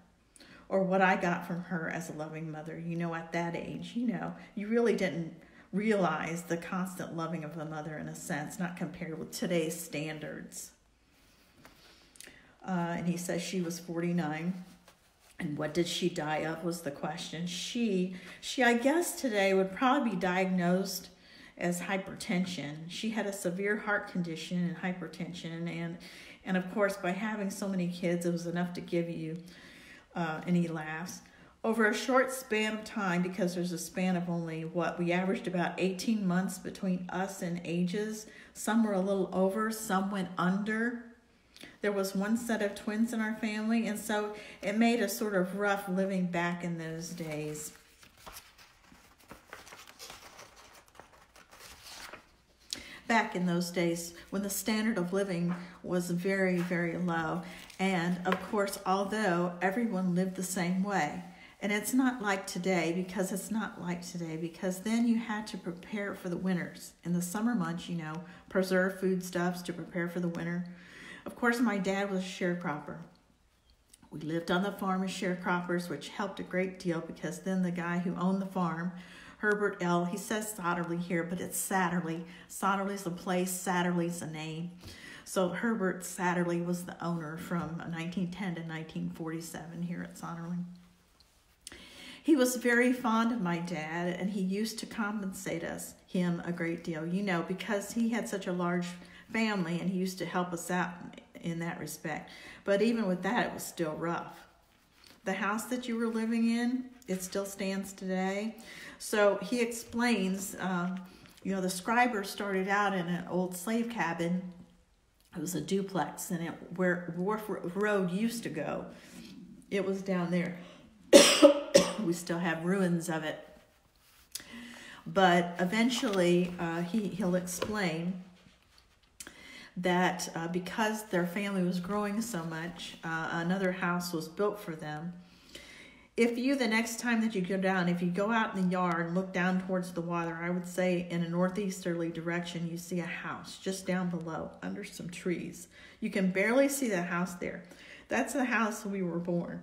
[SPEAKER 1] or what I got from her as a loving mother. At that age, you really didn't realize the constant loving of a mother, in a sense, not compared with today's standards. And he says she was 49. And what did she die of was the question. She I guess today would probably be diagnosed as hypertension. She had a severe heart condition and hypertension. And of course, by having so many kids, it was enough to give you, and he laughs. Over a short span of time, because there's a span of only, we averaged about 18 months between us and ages. Some were a little over, some went under. There was one set of twins in our family, and so it made a sort of rough living back in those days. Back in those days when the standard of living was very, very low. And of course, although everyone lived the same way, and it's not like today, because then you had to prepare for the winters. In the summer months, preserve foodstuffs to prepare for the winter. Of course, my dad was a sharecropper. We lived on the farm as sharecroppers, which helped a great deal, because then the guy who owned the farm, Herbert L., he says Sotterley here, but it's Satterley. Sotterley's a place, Satterley's a name. So Herbert Satterley was the owner from 1910 to 1947 here at Sotterley. He was very fond of my dad, and he used to compensate him a great deal, because he had such a large family, and he used to help us out in that respect. But even with that, it was still rough. The house that you were living in, it still stands today. So he explains, the scriber started out in an old slave cabin. It was a duplex, and where Wharf Road used to go, it was down there. We still have ruins of it. But eventually, he'll explain that because their family was growing so much, another house was built for them. The next time that you go down, if you go out in the yard and look down towards the water, I would say in a northeasterly direction, you see a house just down below under some trees. You can barely see the house there. That's the house we were born.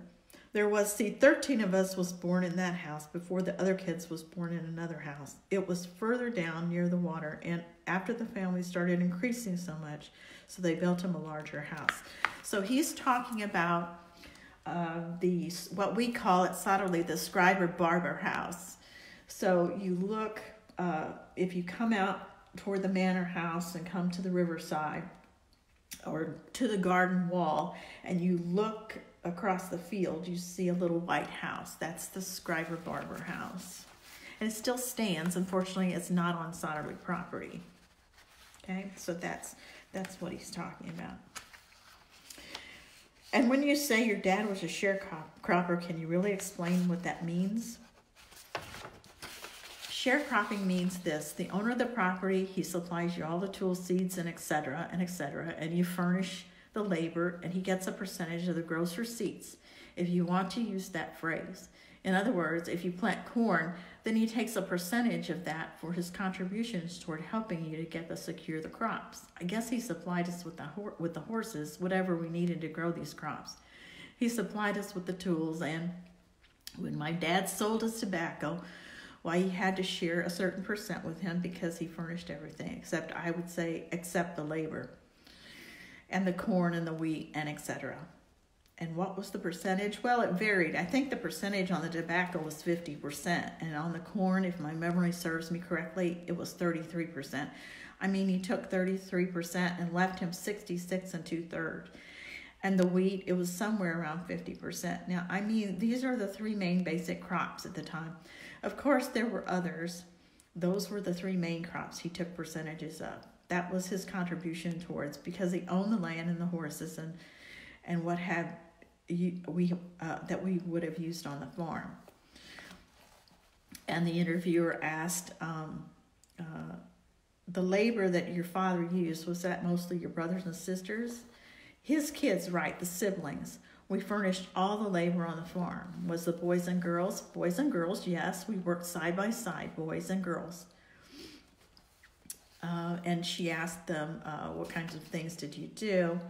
[SPEAKER 1] 13 of us was born in that house before the other kids was born in another house. It was further down near the water, and after the family started increasing so much, so they built him a larger house. So he's talking about what we call at Sotterley the scriber barber house. So you look, if you come out toward the manor house and come to the riverside or to the garden wall, and you look across the field, you see a little white house. That's the scriber barber house. And it still stands. Unfortunately, it's not on Sotterley property. Okay, so that's what he's talking about. And when you say your dad was a sharecropper, can you really explain what that means? Sharecropping means this: the owner of the property, he supplies you all the tools, seeds, and etc., and you furnish the labor, and he gets a percentage of the gross receipts, if you want to use that phrase. In other words, if you plant corn, then he takes a percentage of that for his contributions toward helping you to secure the crops. I guess he supplied us with the horses, whatever we needed to grow these crops. He supplied us with the tools, and when my dad sold his tobacco, he had to share a certain percent with him because he furnished everything, except the labor and the corn and the wheat and etc. And what was the percentage? Well, it varied. I think the percentage on the tobacco was 50%. And on the corn, if my memory serves me correctly, it was 33%. I mean, he took 33% and left him 66 2/3. And the wheat, it was somewhere around 50%. Now, I mean, these are the three main basic crops at the time. Of course, there were others. Those were the three main crops he took percentages of. That was his contribution towards, because he owned the land and the horses and what have that we would have used on the farm. And the interviewer asked, the labor that your father used, was that mostly your brothers and sisters? His kids, right, the siblings. We furnished all the labor on the farm. Was the boys and girls? Boys and girls, yes. We worked side by side, boys and girls. And she asked them, what kinds of things did you do?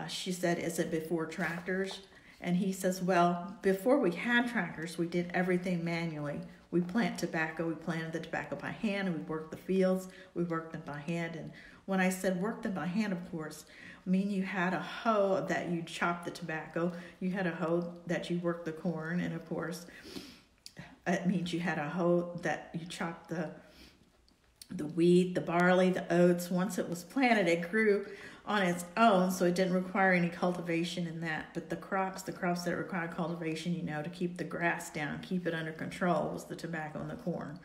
[SPEAKER 1] She said, is it before tractors? And he says, well, before we had tractors, we did everything manually. We plant tobacco, we planted the tobacco by hand, and we worked the fields, we worked them by hand. And when I said work them by hand, of course, I mean you had a hoe that you chopped the tobacco, you had a hoe that you worked the corn, and of course, it means you had a hoe that you chopped the wheat, the barley, the oats. Once it was planted, it grew on its own, so it didn't require any cultivation in that. But the crops that required cultivation, to keep the grass down, keep it under control, was the tobacco and the corn,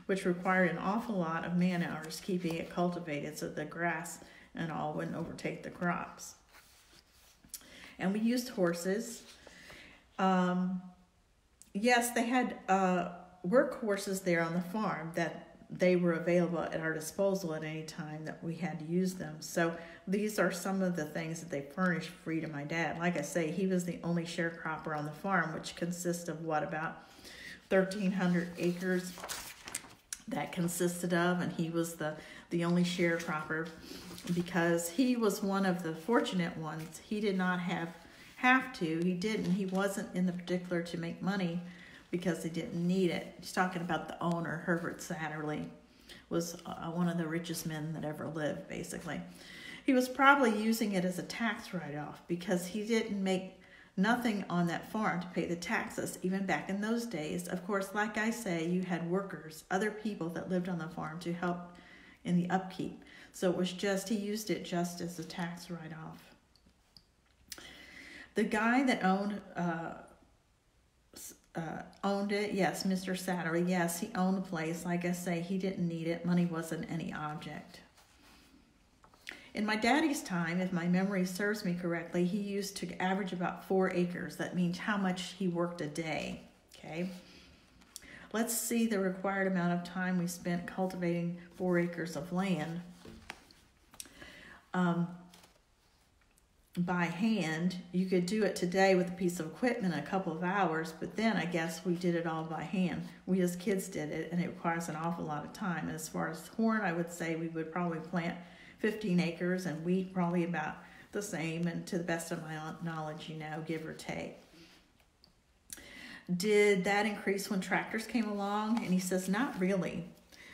[SPEAKER 1] which required an awful lot of man hours keeping it cultivated so the grass and all wouldn't overtake the crops. And we used horses. Yes, they had work horses there on the farm that they were available at our disposal at any time that we had to use them. So these are some of the things that they furnished free to my dad. Like I say, he was the only sharecropper on the farm, which consists of about 1,300 acres that consisted of, and he was the only sharecropper because he was one of the fortunate ones. He did not have to. He didn't. He wasn't in the particular to make money because he didn't need it. He's talking about the owner, Herbert Sotterley, was one of the richest men that ever lived, basically. He was probably using it as a tax write-off because he didn't make nothing on that farm to pay the taxes, even back in those days. Of course, like I say, you had workers, other people that lived on the farm to help in the upkeep. So it was he used it just as a tax write-off. The guy that owned it, yes, Mr. Sotterley, yes, he owned the place. Like I say, he didn't need it. Money wasn't any object. In my daddy's time, if my memory serves me correctly, he used to average about 4 acres. That means how much he worked a day, okay? Let's see the required amount of time we spent cultivating 4 acres of land. By hand. You could do it today with a piece of equipment in a couple of hours, but then I guess we did it all by hand. We as kids did it, and it requires an awful lot of time. And as far as corn, I would say we would probably plant 15 acres, and wheat probably about the same, and to the best of my knowledge, give or take. Did that increase when tractors came along? And he says, not really,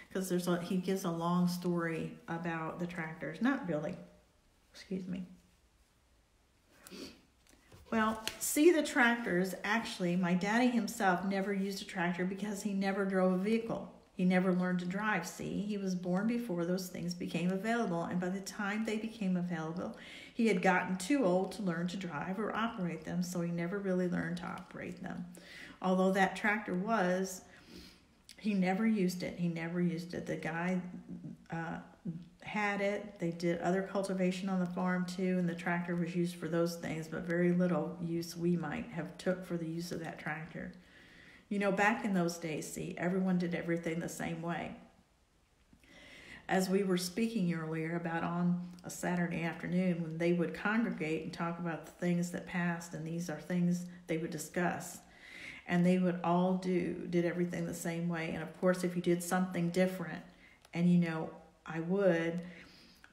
[SPEAKER 1] because he gives a long story about the tractors. Not really. Excuse me. Well, see, the tractors, actually, my daddy himself never used a tractor because he never drove a vehicle. He never learned to drive, see. He was born before those things became available, and by the time they became available, he had gotten too old to learn to drive or operate them, so he never really learned to operate them. Although that tractor he never used it. He never used it. The guy had it. They did other cultivation on the farm too, and the tractor was used for those things, but very little use we might have took for the use of that tractor. Back in those days, see, everyone did everything the same way. As we were speaking earlier about on a Saturday afternoon when they would congregate and talk about the things that passed, and these are things they would discuss. And they would all did everything the same way. And of course, if you did something different, and I would,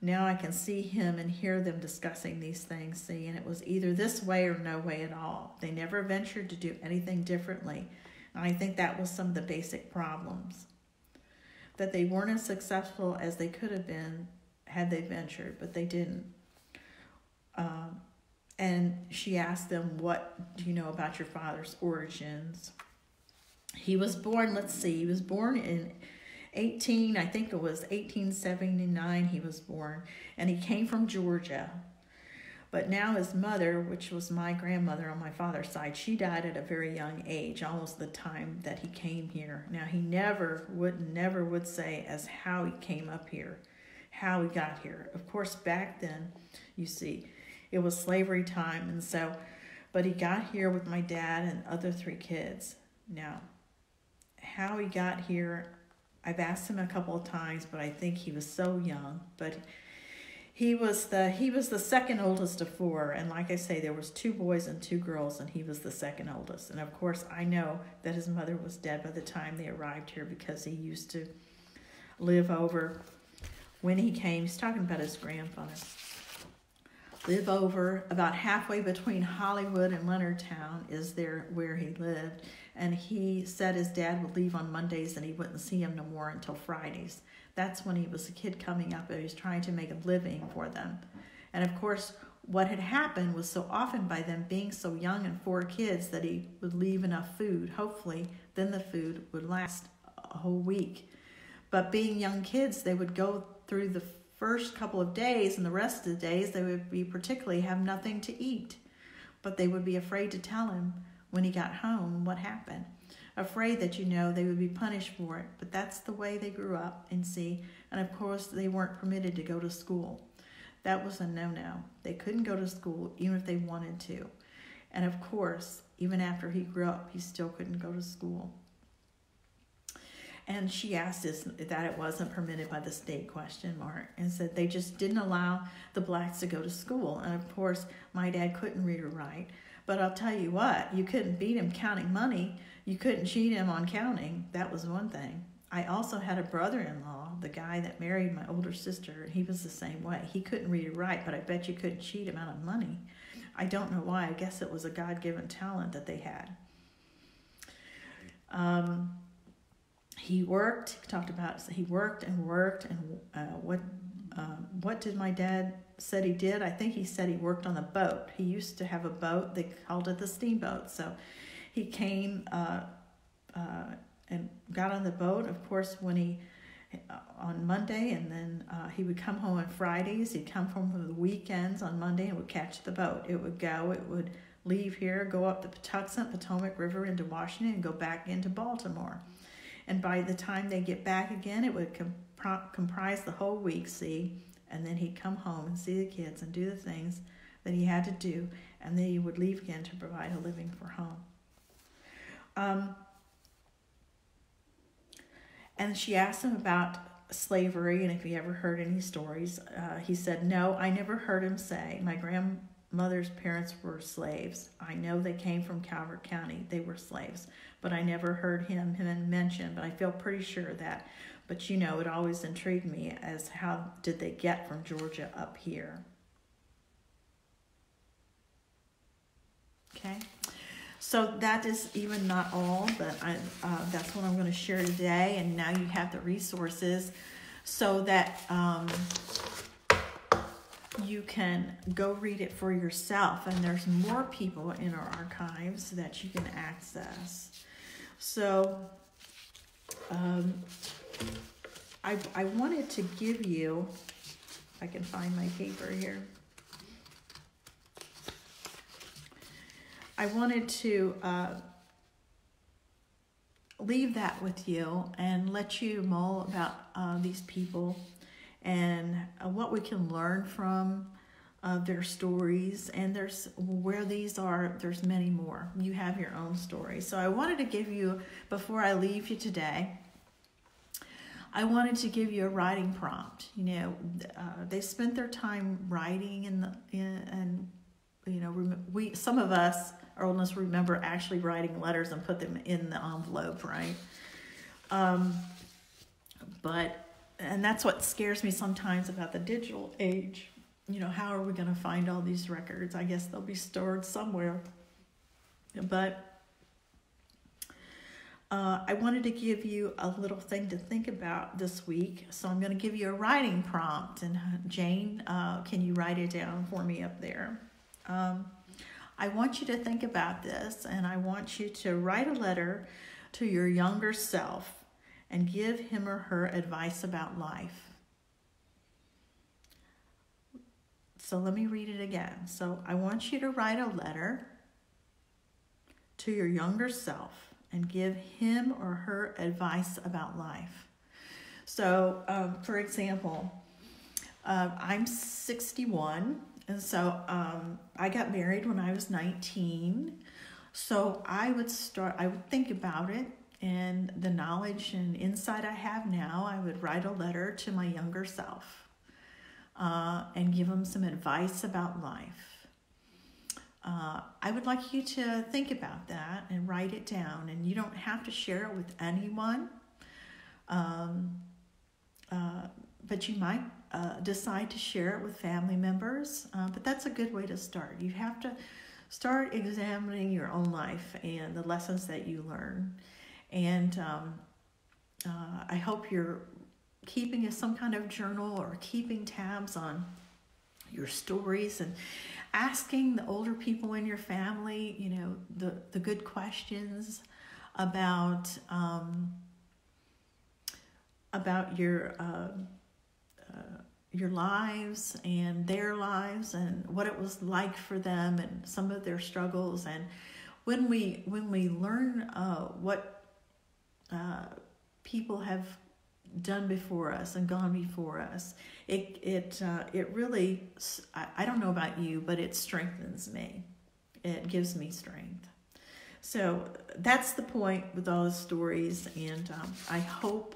[SPEAKER 1] now I can see him and hear them discussing these things, see, and it was either this way or no way at all. They never ventured to do anything differently. And I think that was some of the basic problems, that they weren't as successful as they could have been had they ventured, but they didn't. And she asked them, what do you know about your father's origins? He was born, he was born in 1879 he was born, and he came from Georgia. But now his mother, which was my grandmother on my father's side, she died at a very young age, almost the time that he came here. Now, he never would say as how he came up here, how he got here. Of course, back then, you see, it was slavery time, and so, but he got here with my dad and other 3 kids. Now, how he got here, I've asked him a couple of times, but I think he was so young. But he was the second oldest of 4, and like I say, there was 2 boys and 2 girls, and he was the second oldest. And of course, I know that his mother was dead by the time they arrived here, because he used to live over when he came. He's talking about his grandfather. Live over about halfway between Hollywood and Leonardtown is there where he lived. And he said his dad would leave on Mondays and he wouldn't see him no more until Fridays. That's when he was a kid coming up and he was trying to make a living for them. And of course, what had happened was so often by them being so young and 4 kids that he would leave enough food. Hopefully, then the food would last a whole week. But being young kids, they would go through the first couple of days, and the rest of the days they would be particularly have nothing to eat. But they would be afraid to tell him when he got home what happened. Afraid that, they would be punished for it. But that's the way they grew up, and see. And of course, they weren't permitted to go to school. That was a no-no. They couldn't go to school even if they wanted to. And of course, even after he grew up, he still couldn't go to school. And she asked us that it wasn't permitted by the state, ? And said they just didn't allow the blacks to go to school. And of course, my dad couldn't read or write. But I'll tell you what, you couldn't beat him counting money. You couldn't cheat him on counting. That was one thing. I also had a brother-in-law, the guy that married my older sister, and he was the same way. He couldn't read or write, but I bet you couldn't cheat him out of money. I don't know why. I guess it was a God-given talent that they had. He worked. He talked about he worked and worked. And what did my dad said he did? I think he said he worked on the boat. He used to have a boat. They called it the steamboat. So he came and got on the boat. Of course, when on Monday, and then he would come home on Fridays. He'd come home for the weekends on Monday and would catch the boat. It would leave here, go up the Potomac River into Washington, and go back into Baltimore. And by the time they get back again, it would comprise the whole week, see? And then he'd come home and see the kids and do the things that he had to do. And then he would leave again to provide a living for home. And she asked him about slavery and if he ever heard any stories. He said, no, I never heard him say. My grandmother's parents were slaves. I know they came from Calvert County. They were slaves. But I never heard him mention, but I feel pretty sure of that. But it always intrigued me as how did they get from Georgia up here. Okay, so that is even not all, but that's what I'm going to share today. And now you have the resources so that you can go read it for yourself. And there's more people in our archives that you can access. So I wanted to give you, if I can find my paper here. I wanted to leave that with you and let you mull about these people and what we can learn from their stories. And there's where these are, there's many more. You have your own story. So I wanted to give you, before I leave you today, I wanted to give you a writing prompt. They spent their time writing some of us are old enough to remember actually writing letters and put them in the envelope, right? And that's what scares me sometimes about the digital age. How are we going to find all these records? I guess they'll be stored somewhere. But I wanted to give you a little thing to think about this week. So I'm going to give you a writing prompt. And Jane, can you write it down for me up there? I want you to think about this, and I want you to write a letter to your younger self and give him or her advice about life. So let me read it again. So I want you to write a letter to your younger self and give him or her advice about life. So, for example, I'm 61, and so I got married when I was 19. So I would think about it, and the knowledge and insight I have now, I would write a letter to my younger self and give them some advice about life. I would like you to think about that and write it down, and you don't have to share it with anyone, but you might decide to share it with family members, but that's a good way to start. You have to start examining your own life and the lessons that you learn, and I hope you're keeping some kind of journal or keeping tabs on your stories and asking the older people in your family, you know, the good questions about your lives and their lives and what it was like for them and some of their struggles. And when we learn what people have done before us and gone before us, it really, I don't know about you, but it strengthens me. It gives me strength. So that's the point with all the stories, and I hope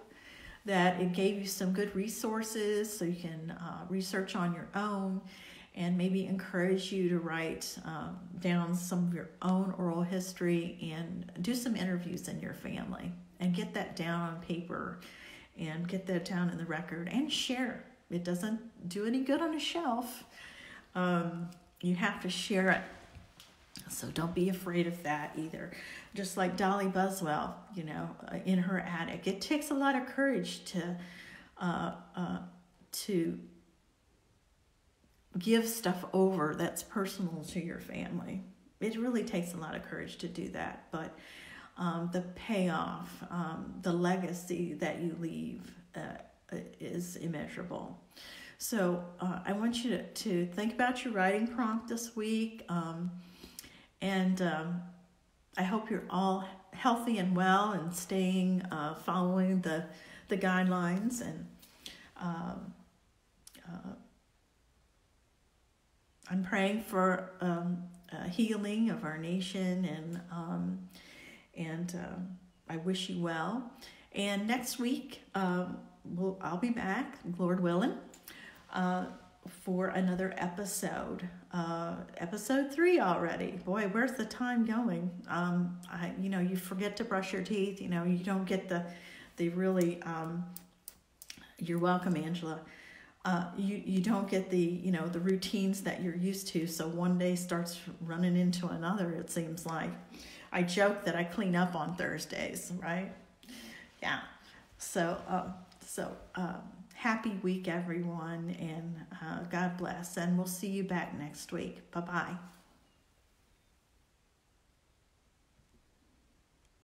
[SPEAKER 1] that it gave you some good resources so you can research on your own, and maybe encourage you to write down some of your own oral history and do some interviews in your family and get that down on paper and get that down in the record and share. It doesn't do any good on a shelf. You have to share it. So don't be afraid of that either. Just like Dolly Buswell, you know, in her attic. It takes a lot of courage to give stuff over that's personal to your family. It really takes a lot of courage to do that. But the payoff, the legacy that you leave is immeasurable. So I want you to think about your writing prompt this week. And I hope you're all healthy and well and staying, following the guidelines. And I'm praying for healing of our nation, and I wish you well. And next week, I'll be back, Lord willing, for another episode. Episode 3 already. Boy, where's the time going? You forget to brush your teeth. You know, you don't get the really. You're welcome, Angela. You don't get the routines that you're used to. So one day starts running into another. It seems like. I joke that I clean up on Thursdays, right? Yeah. So happy week, everyone, and God bless. And we'll see you back next week. Bye-bye.